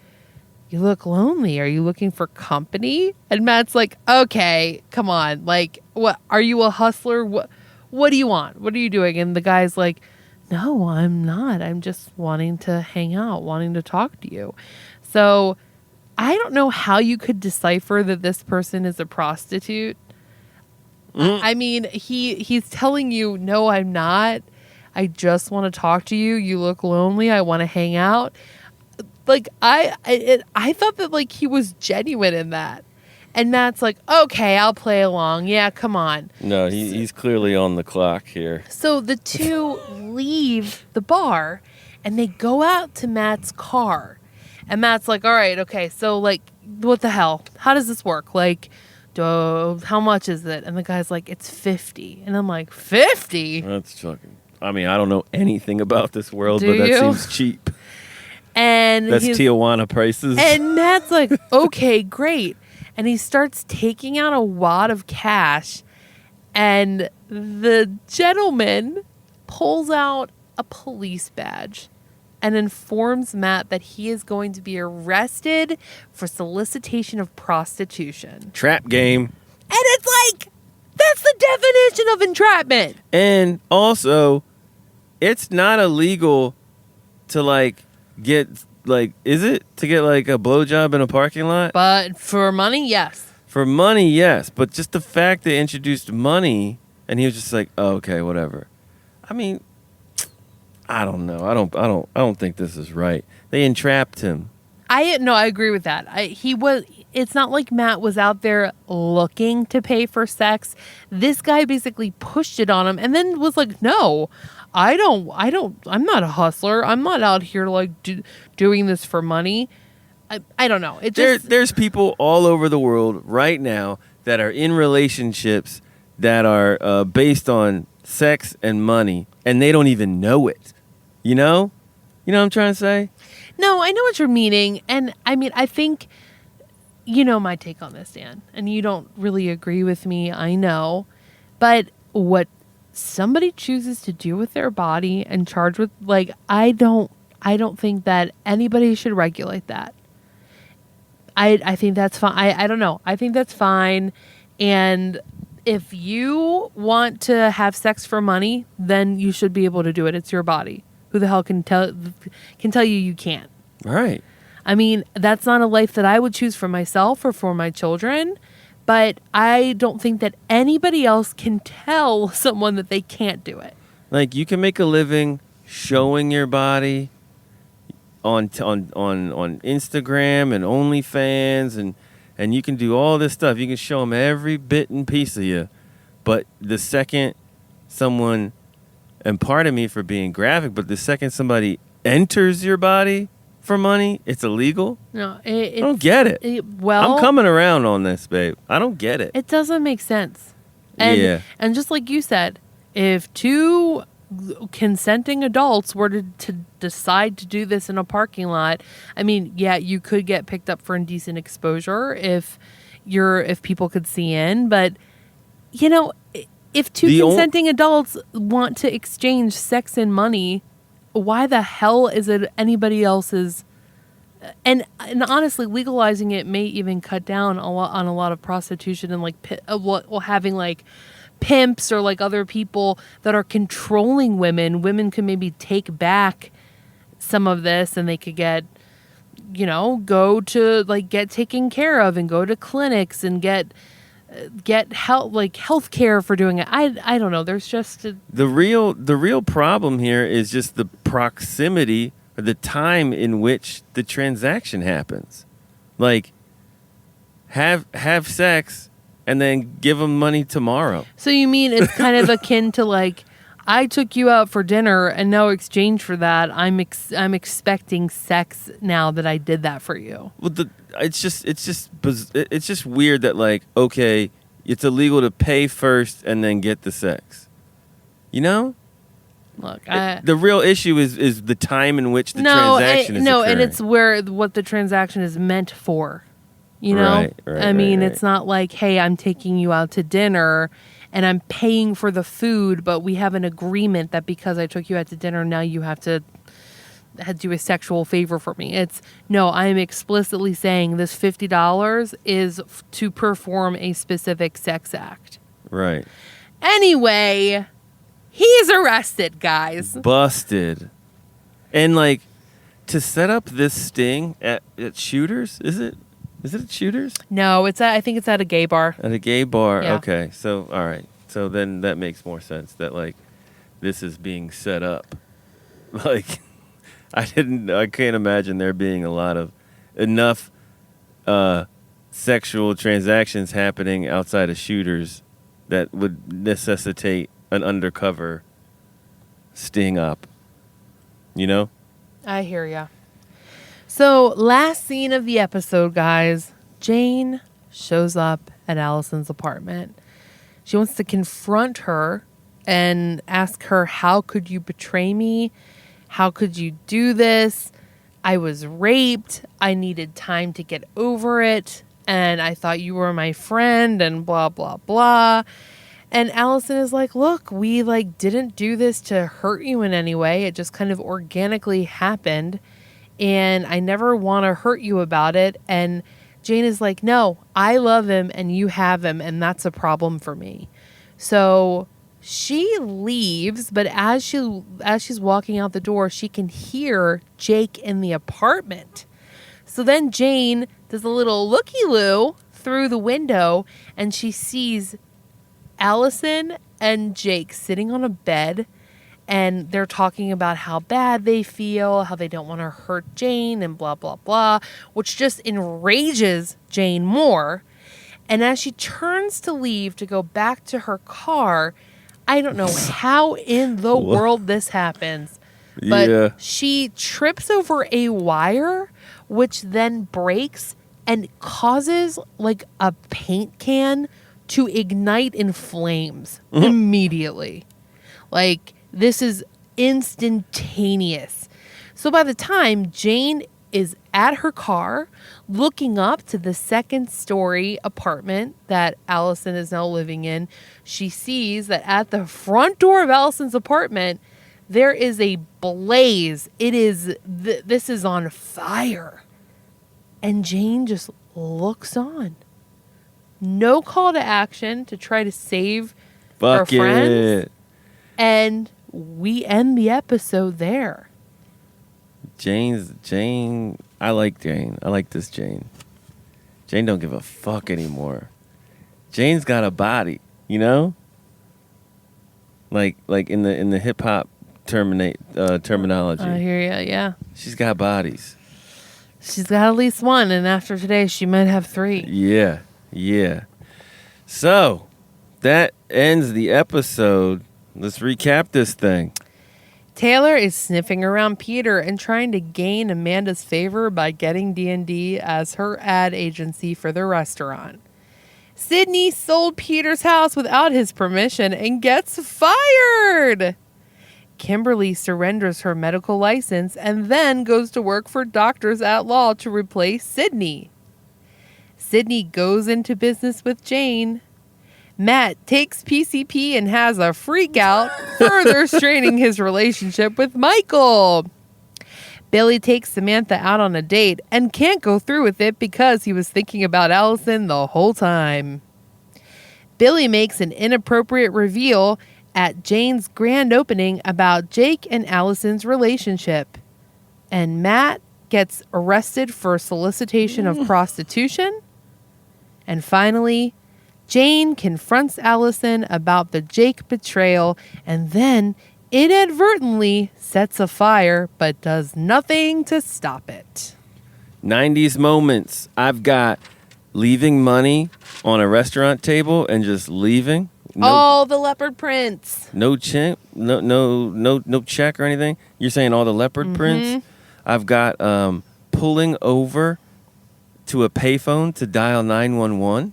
S2: You look lonely. Are you looking for company? And Matt's like, okay, come on. Like, what? Are you a hustler? What do you want? What are you doing? And the guy's like, no, I'm not. I'm just wanting to hang out, wanting to talk to you. So I don't know how you could decipher that this person is a prostitute. I mean, he's telling you, no, I'm not. I just want to talk to you. You look lonely. I want to hang out. Like, I thought that, like, he was genuine in that. And Matt's like, okay, I'll play along. Yeah, come on.
S1: No, he's clearly on the clock here.
S2: So the two leave the bar, and they go out to Matt's car. And Matt's like, all right, okay, so, like, what the hell? How does this work? Like, how much is it? And the guy's like, it's $50. And I'm like, 50?
S1: That's fucking... I mean, I don't know anything about this world,
S2: Do
S1: but that
S2: you?
S1: seems cheap.
S2: And
S1: that's Tijuana prices.
S2: And Matt's like, okay, great. And he starts taking out a wad of cash, and the gentleman pulls out a police badge and informs Matt that he is going to be arrested for solicitation of prostitution.
S1: Trap game.
S2: And it's like, that's the definition of entrapment.
S1: And also, it's not illegal to, like, get, like, is it to get, like, a blowjob in a parking lot?
S2: But for money, yes.
S1: For money, yes. But just the fact they introduced money, and he was just like, oh, okay, whatever. I mean, I don't know. I don't think this is right. They entrapped him.
S2: I agree with that. It's not like Matt was out there looking to pay for sex. This guy basically pushed it on him and then was like, no, I'm not a hustler. I'm not out here like doing this for money. I don't know.
S1: There's people all over the world right now that are in relationships that are based on sex and money, and they don't even know it. You know what I'm trying to say?
S2: No, I know what you're meaning. And I mean, I think, you know my take on this, Dan, and you don't really agree with me, I know. But what somebody chooses to do with their body and charge with, like, I don't think that anybody should regulate that. I think that's fine. I don't know. I think that's fine. And if you want to have sex for money, then you should be able to do it. It's your body. Who the hell can tell you can't?
S1: Right.
S2: I mean, that's not a life that I would choose for myself or for my children, but I don't think that anybody else can tell someone that they can't do it.
S1: Like, you can make a living showing your body on Instagram and OnlyFans, and you can do all this stuff. You can show them every bit and piece of you, but the second someone, and pardon me for being graphic, but the second somebody enters your body for money, it's illegal?
S2: No,
S1: I don't get it. I'm coming around on this, babe. I don't get it.
S2: It doesn't make sense. And, and just like you said, if two consenting adults were to decide to do this in a parking lot, I mean, yeah, you could get picked up for indecent exposure if people could see in, but you know, if two consenting adults want to exchange sex and money, why the hell is it anybody else's? And honestly, legalizing it may even cut down on a lot of prostitution and like having like pimps or like other people that are controlling women. Women could maybe take back some of this, and they could get, go to like get taken care of and go to clinics and get health care for doing it. I don't know. There's just
S1: the real problem here is just the proximity or the time in which the transaction happens. Like, have sex and then give them money tomorrow.
S2: So you mean it's kind of akin to like, I took you out for dinner and no exchange for that, I'm expecting sex now that I did that for you.
S1: Well, it's just weird that like, okay, it's illegal to pay first and then get the sex. You know?
S2: Look,
S1: the real issue is the time in which the transaction is occurring.
S2: No, and it's what the transaction is meant for. You know?
S1: Right,
S2: I mean, it's not like, hey, I'm taking you out to dinner and I'm paying for the food, but we have an agreement that because I took you out to dinner, now you have to do a sexual favor for me. It's, no, I am explicitly saying this $50 is to perform a specific sex act.
S1: Right.
S2: Anyway, he's arrested, guys.
S1: Busted. And like, to set up this sting at Shooters, is it at Shooters?
S2: No, I think it's at a gay bar.
S1: At a gay bar,
S2: yeah.
S1: Okay. So, all right. So then that makes more sense that like, this is being set up. Like, I can't imagine there being enough sexual transactions happening outside of Shooters that would necessitate an undercover sting up. You know?
S2: I hear ya. So, last scene of the episode, guys. Jane shows up at Allison's apartment. She wants to confront her and ask her, how could you betray me? How could you do this? I was raped. I needed time to get over it. And I thought you were my friend and blah, blah, blah. And Allison is like, look, we like didn't do this to hurt you in any way. It just kind of organically happened. And I never want to hurt you about it. And Jane is like, no, I love him and you have him. And that's a problem for me. So she leaves, but as she's walking out the door, she can hear Jake in the apartment. So then Jane does a little looky-loo through the window, and she sees Allison and Jake sitting on a bed, and they're talking about how bad they feel, how they don't want to hurt Jane, and blah, blah, blah, which just enrages Jane more. And as she turns to leave to go back to her car, I don't know how in the world this happens, but she trips over a wire, which then breaks and causes like a paint can to ignite in flames immediately. Like, this is instantaneous. So by the time Jane is at her car, looking up to the second-story apartment that Allison is now living in, she sees that at the front door of Allison's apartment, there is a blaze. This is on fire. And Jane just looks on. No call to action to try to save her friends. And we end the episode there.
S1: Jane, I like Jane. I like this Jane. Jane don't give a fuck anymore. Jane's got a body, you know? Like in the hip hop terminology.
S2: I hear ya, yeah.
S1: She's got bodies.
S2: She's got at least one, and after today, she might have 3.
S1: Yeah. So, that ends the episode. Let's recap this thing.
S2: Taylor is sniffing around Peter and trying to gain Amanda's favor by getting D&D as her ad agency for the restaurant. Sydney sold Peter's house without his permission and gets fired. Kimberly surrenders her medical license and then goes to work for Doctors at Law to replace Sydney. Sydney goes into business with Jane. Matt takes PCP and has a freak out, further straining his relationship with Michael. Billy takes Samantha out on a date and can't go through with it because he was thinking about Allison the whole time. Billy makes an inappropriate reveal at Jane's grand opening about Jake and Allison's relationship. And Matt gets arrested for solicitation of prostitution. And finally, Jane confronts Allison about the Jake betrayal and then inadvertently sets a fire but does nothing to stop it.
S1: 90s moments. I've got leaving money on a restaurant table and just leaving.
S2: All the leopard prints.
S1: No check, no check or anything. You're saying all the leopard prints. I've got pulling over to a payphone to dial 911.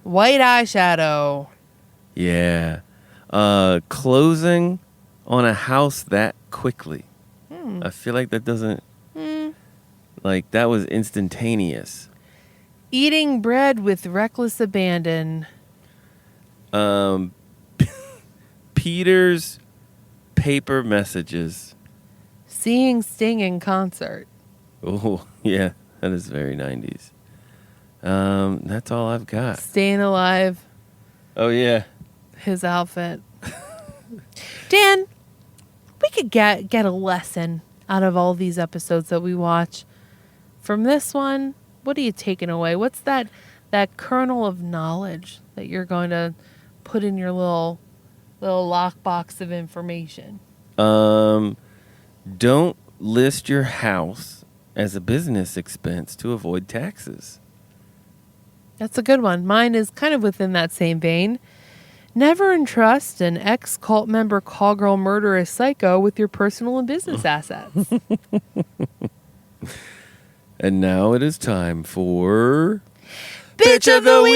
S2: White eyeshadow.
S1: Yeah. Closing on a house that quickly. I feel like that doesn't... Like, that was instantaneous.
S2: Eating bread with reckless abandon.
S1: Peter's paper messages.
S2: Seeing Sting in concert.
S1: Oh, yeah. That is very 90s. That's all I've got.
S2: Staying alive.
S1: Oh, yeah.
S2: His outfit. Dan, we could get a lesson out of all these episodes that we watch. From this one, what are you taking away? What's that kernel of knowledge that you're going to put in your little lockbox of information?
S1: Don't list your house as a business expense to avoid taxes.
S2: That's a good one. Mine is kind of within that same vein. Never entrust an ex-cult member call girl murderous psycho with your personal and business assets.
S1: And now it is time for... Bitch of the Week!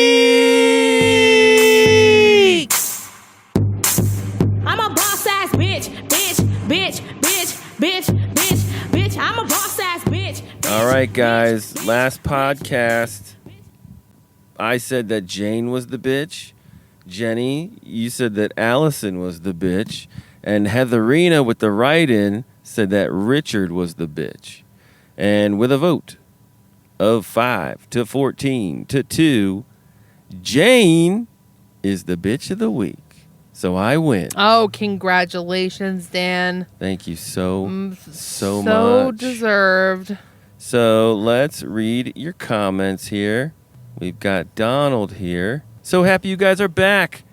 S3: I'm a boss-ass bitch, bitch, bitch, bitch, bitch, bitch, bitch. I'm a boss-ass bitch.
S1: All right, guys. Last podcast, I said that Jane was the bitch. Jenny, you said that Allison was the bitch. And Heatherina with the write-in said that Richard was the bitch. And with a vote of 5 to 14 to 2, Jane is the bitch of the week. So I win.
S2: Oh, congratulations, Dan.
S1: Thank you so much.
S2: So deserved.
S1: So let's read your comments here. We've got Donald here. So happy you guys are back.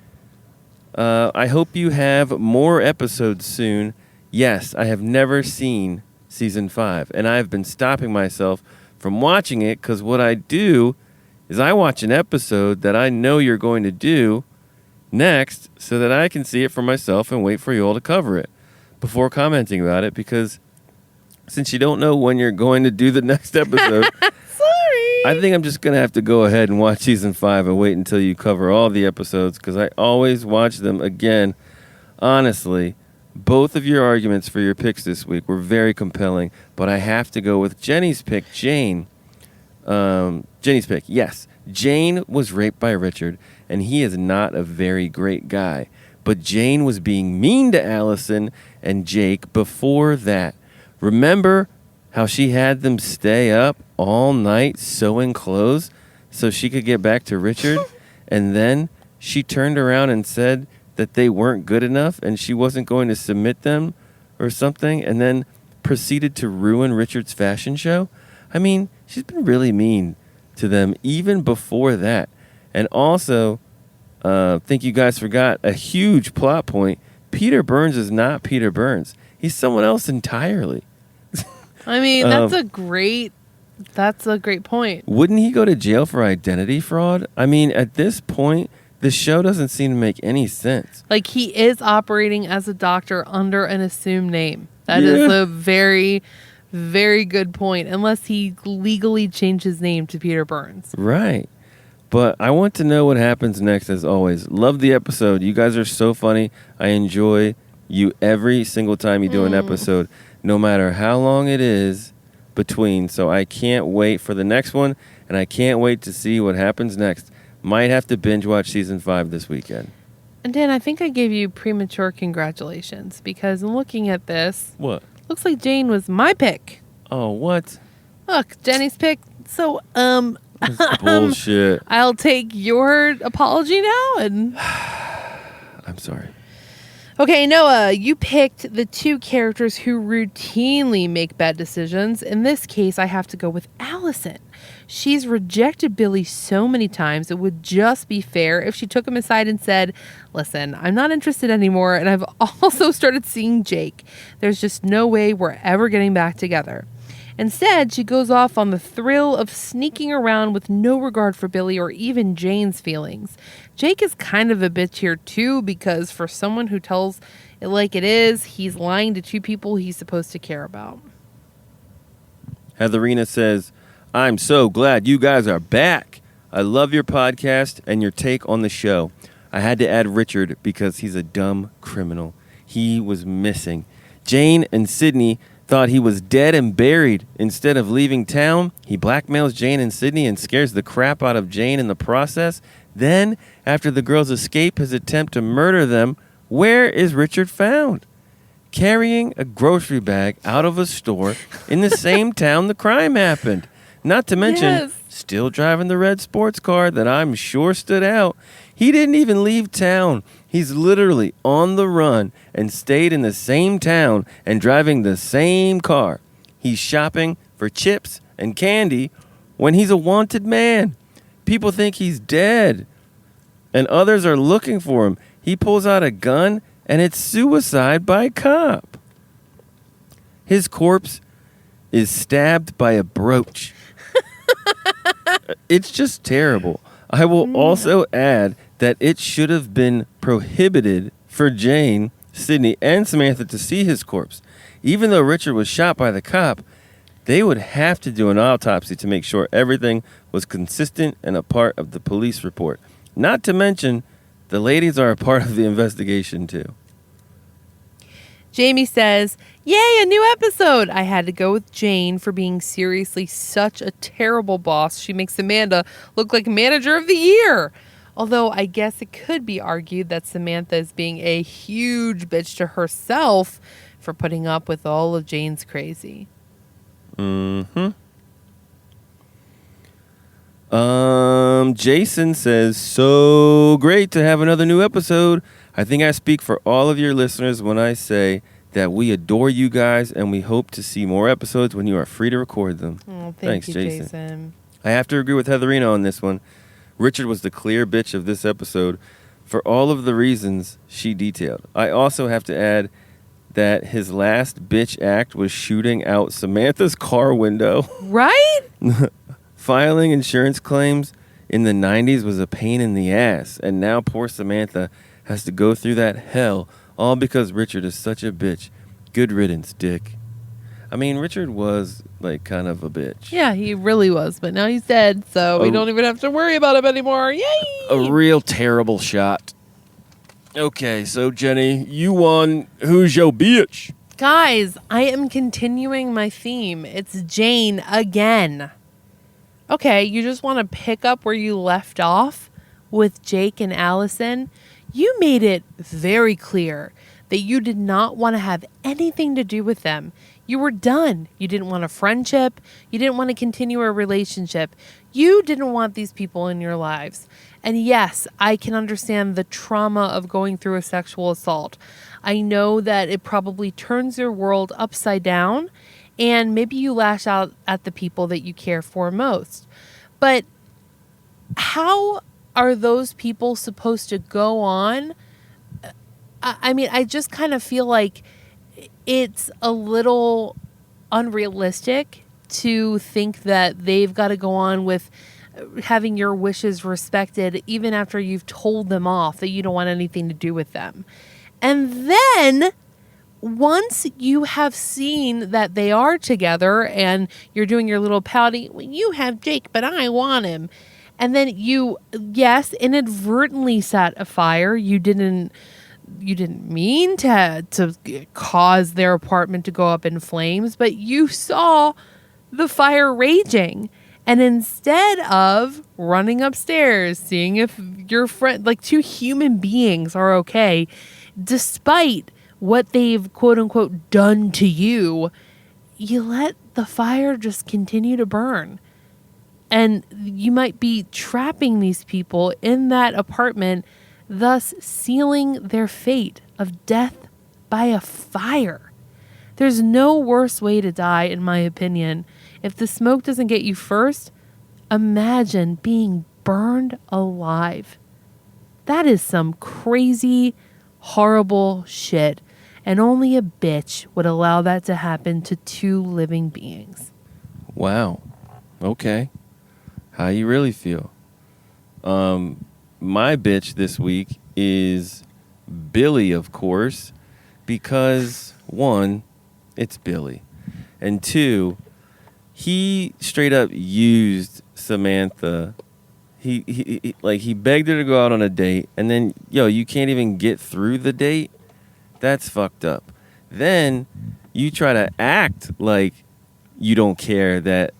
S1: I hope you have more episodes soon. Yes, I have never seen season 5, and I've been stopping myself from watching it because what I do is I watch an episode that I know you're going to do next so that I can see it for myself and wait for you all to cover it before commenting about it, because since you don't know when you're going to do the next episode,
S2: Sorry.
S1: I think I'm just going to have to go ahead and watch season 5 and wait until you cover all the episodes, because I always watch them again. Honestly, both of your arguments for your picks this week were very compelling, but I have to go with Jenny's pick, Jane. Jenny's pick, yes. Jane was raped by Richard, and he is not a very great guy. But Jane was being mean to Allison and Jake before that. Remember how she had them stay up all night sewing clothes so she could get back to Richard? And then she turned around and said that they weren't good enough and she wasn't going to submit them or something, and then proceeded to ruin Richard's fashion show? I mean, she's been really mean to them even before that. And also, think you guys forgot a huge plot point. Peter Burns is not Peter Burns. He's someone else entirely.
S2: I mean, that's a great point.
S1: Wouldn't he go to jail for identity fraud? I mean, at this point, the show doesn't seem to make any sense.
S2: Like, he is operating as a doctor under an assumed name. That is a very, very good point, unless he legally changed his name to Peter Burns.
S1: Right. But I want to know what happens next, as always. Love the episode. You guys are so funny. I enjoy you every single time you do an episode, no matter how long it is between. So I can't wait for the next one, and I can't wait to see what happens next. Might have to binge watch season 5 this weekend.
S2: And Dan, I think I gave you premature congratulations, because in looking at this,
S1: What?
S2: looks like Jane was my pick.
S1: Oh, what?
S2: Look, Jenny's pick. So,
S1: That's bullshit.
S2: I'll take your apology now. And
S1: I'm sorry.
S2: okay, Noah, you picked the 2 characters who routinely make bad decisions. In this case, I have to go with Allison. She's rejected Billy so many times, it would just be fair if she took him aside and said, listen, I'm not interested anymore, and I've also started seeing Jake. There's just no way we're ever getting back together. Instead, she goes off on the thrill of sneaking around with no regard for Billy or even Jane's feelings. Jake is kind of a bitch here too, because for someone who tells it like it is, he's lying to 2 people he's supposed to care about.
S1: Heatherina says, I'm so glad you guys are back. I love your podcast and your take on the show. I had to add Richard because he's a dumb criminal. He was missing. Jane and Sydney thought he was dead and buried. Instead of leaving town, he blackmails Jane and Sydney and scares the crap out of Jane in the process. Then, after the girls escape his attempt to murder them, where is Richard found? Carrying a grocery bag out of a store in the same town the crime happened. Not to mention, still driving the red sports car that I'm sure stood out. He didn't even leave town. He's literally on the run and stayed in the same town and driving the same car. He's shopping for chips and candy when he's a wanted man. People think he's dead, and others are looking for him. He pulls out a gun, and it's suicide by cop. His corpse is stabbed by a brooch. It's just terrible. I will also add that it should have been prohibited for Jane, Sydney, and Samantha to see his corpse. Even though Richard was shot by the cop, they would have to do an autopsy to make sure everything was consistent and a part of the police report. Not to mention, the ladies are a part of the investigation too.
S2: Jamie says, yay, a new episode. I had to go with Jane for being seriously such a terrible boss. She makes Amanda look like manager of the year. Although I guess it could be argued that Samantha is being a huge bitch to herself for putting up with all of Jane's crazy.
S1: Jason says, so great to have another new episode. I think I speak for all of your listeners when I say that we adore you guys and we hope to see more episodes when you are free to record them.
S2: Oh,
S1: Thanks,
S2: you, Jason.
S1: I have to agree with Heatherina on this one. Richard was the clear bitch of this episode for all of the reasons she detailed. I also have to add that his last bitch act was shooting out Samantha's car window.
S2: Right?
S1: Filing insurance claims in the 90s was a pain in the ass, and now poor Samantha has to go through that hell, all because Richard is such a bitch. Good riddance, Dick. I mean, Richard was, like, kind of a bitch.
S2: Yeah, he really was, but now he's dead, so we don't even have to worry about him anymore. Yay!
S1: A real terrible shot. Okay, so, Jenny, you won Who's Your Bitch?
S2: Guys, I am continuing my theme. It's Jane again. Okay, you just want to pick up where you left off with Jake and Allison? You made it very clear that you did not want to have anything to do with them. You were done. You didn't want a friendship. You didn't want to continue a relationship. You didn't want these people in your lives. And yes, I can understand the trauma of going through a sexual assault. I know that it probably turns your world upside down, and maybe you lash out at the people that you care for most. But how are those people supposed to go on? I mean, I just kind of feel like it's a little unrealistic to think that they've got to go on with having your wishes respected even after you've told them off that you don't want anything to do with them. And then once you have seen that they are together and you're doing your little pouty, well, you have Jake, but I want him. And then you, yes, inadvertently set a fire. You didn't mean to cause their apartment to go up in flames, but you saw the fire raging. And instead of running upstairs, seeing if your friend, like two human beings are okay, despite what they've quote unquote done to you, you let the fire just continue to burn. And you might be trapping these people in that apartment, thus sealing their fate of death by a fire. There's no worse way to die, in my opinion. If the smoke doesn't get you first, imagine being burned alive. That is some crazy, horrible shit. And only a bitch would allow that to happen to two living beings.
S1: Wow. Okay. How you really feel? My bitch this week is Billy, of course, because one, it's Billy, and two, he straight up used Samantha. He begged her to go out on a date, and then you can't even get through the date. That's fucked up. Then you try to act like you don't care that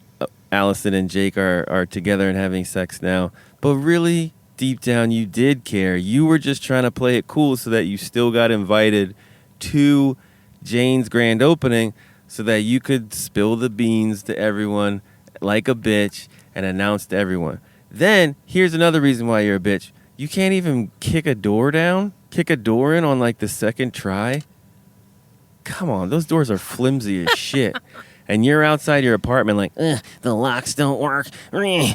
S1: Allison and Jake are together and having sex now, but really deep down you did care. You were just trying to play it cool so that you still got invited to Jane's grand opening so that you could spill the beans to everyone like a bitch and announce to everyone. Then here's another reason why you're a bitch. You can't even kick a door in on like the second try. Come on, those doors are flimsy as shit. And you're outside your apartment like, the locks don't work. And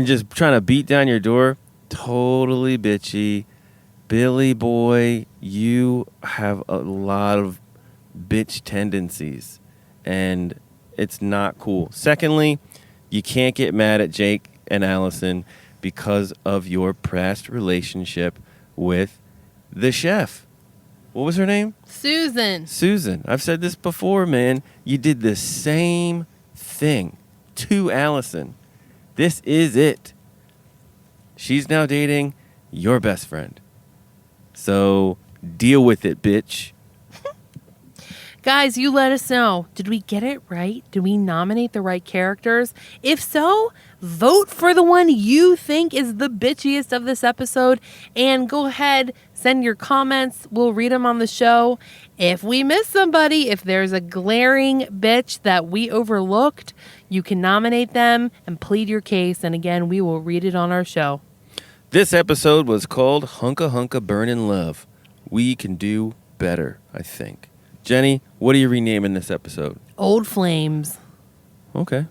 S1: just trying to beat down your door. Totally bitchy. Billy boy, you have a lot of bitch tendencies. And it's not cool. Secondly, you can't get mad at Jake and Allison because of your past relationship with the chef. What was her name? Susan. I've said this before, man. You did the same thing to Allison. This is it. She's now dating your best friend. So deal with it, bitch.
S2: Guys, you let us know. Did we get it right? Did we nominate the right characters? If so, vote for the one you think is the bitchiest of this episode. And go ahead, send your comments. We'll read them on the show. If we miss somebody, if there's a glaring bitch that we overlooked, you can nominate them and plead your case. And again, we will read it on our show.
S1: This episode was called Hunka Burnin' Love. We can do better, I think. Jenny, what are you renaming this episode?
S2: Old Flames.
S1: Okay.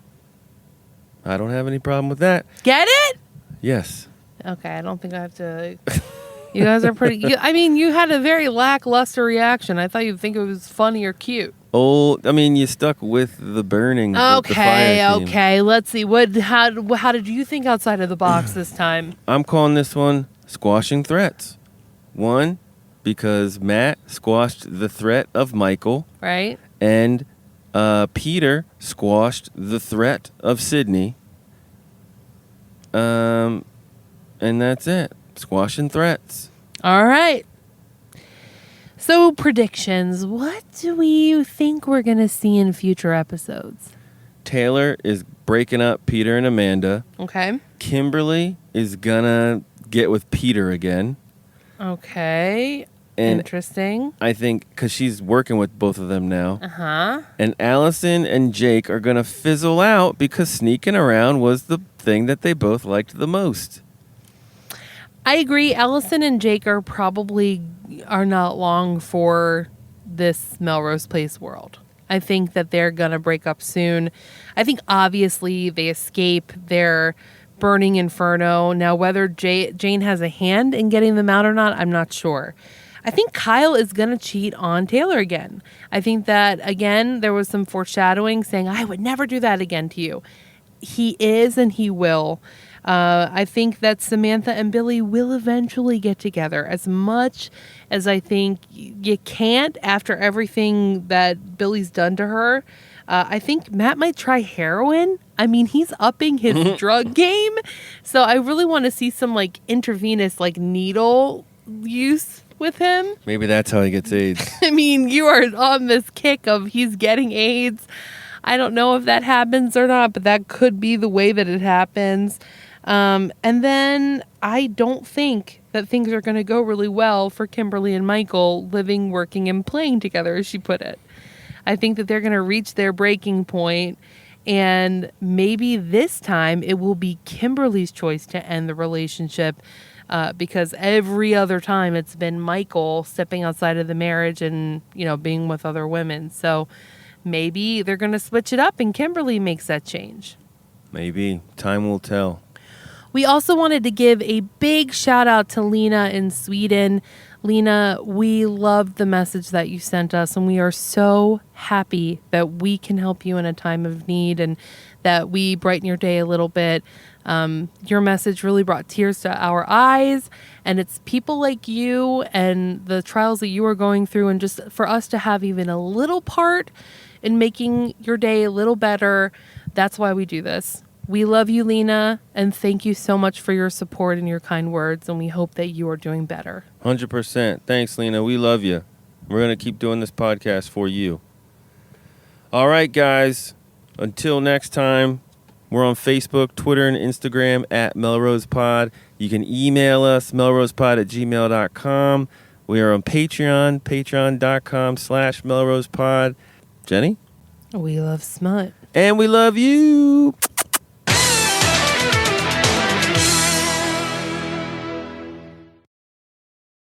S1: I don't have any problem with that.
S2: Get it?
S1: Yes.
S2: Okay, I don't think I have to. You guys are pretty. You had a very lackluster reaction. I thought you'd think it was funny or cute.
S1: You stuck with the burning.
S2: Okay. Let's see. How did you think outside of the box this time?
S1: I'm calling this one Squashing Threats. One, because Matt squashed the threat of Michael.
S2: Right.
S1: And Peter squashed the threat of Sydney. And that's it. Squashing threats.
S2: All right. So predictions. What do we think we're going to see in future episodes?
S1: Taylor is breaking up Peter and Amanda.
S2: Okay.
S1: Kimberly is going to get with Peter again.
S2: Okay. And interesting.
S1: I think because she's working with both of them now.
S2: Uh-huh.
S1: And Allison and Jake are going to fizzle out because sneaking around was the thing that they both liked the most.
S2: I agree. Allison and Jake are not long for this Melrose Place world. I think that they're going to break up soon. I think obviously they escape their burning inferno. Now, whether Jane has a hand in getting them out or not, I'm not sure. I think Kyle is going to cheat on Taylor again. I think that, again, there was some foreshadowing saying, I would never do that again to you. he is and he will. I think that Samantha and Billy will eventually get together. As much as I think you can't after everything that Billy's done to her, I think Matt might try heroin. I mean, he's upping his drug game. So I really want to see some like intravenous like needle use with him.
S1: Maybe that's how he gets AIDS.
S2: I mean, you are on this kick of he's getting AIDS. I don't know if that happens or not, but that could be the way that it happens. And then I don't think that things are going to go really well for Kimberly and Michael living, working, and playing together, as she put it. I think that they're going to reach their breaking point, and maybe this time it will be Kimberly's choice to end the relationship, because every other time it's been Michael stepping outside of the marriage and, you know, being with other women. So maybe they're going to switch it up and Kimberly makes that change.
S1: Maybe. Time will tell.
S2: We also wanted to give a big shout out to Lena in Sweden. Lena, we loved the message that you sent us, and we are so happy that we can help you in a time of need and that we brighten your day a little bit. Your message really brought tears to our eyes, and it's people like you and the trials that you are going through, and just for us to have even a little part in making your day a little better. That's why we do this. We love you, Lena, and thank you so much for your support and your kind words, and we hope that you are doing better.
S1: 100%. Thanks, Lena. We love you. We're going to keep doing this podcast for you. All right, guys. Until next time, we're on Facebook, Twitter, and Instagram at MelrosePod. You can email us, melrosepod@gmail.com. We are on Patreon, patreon.com/MelrosePod. Jenny?
S2: We love smut.
S1: And we love you.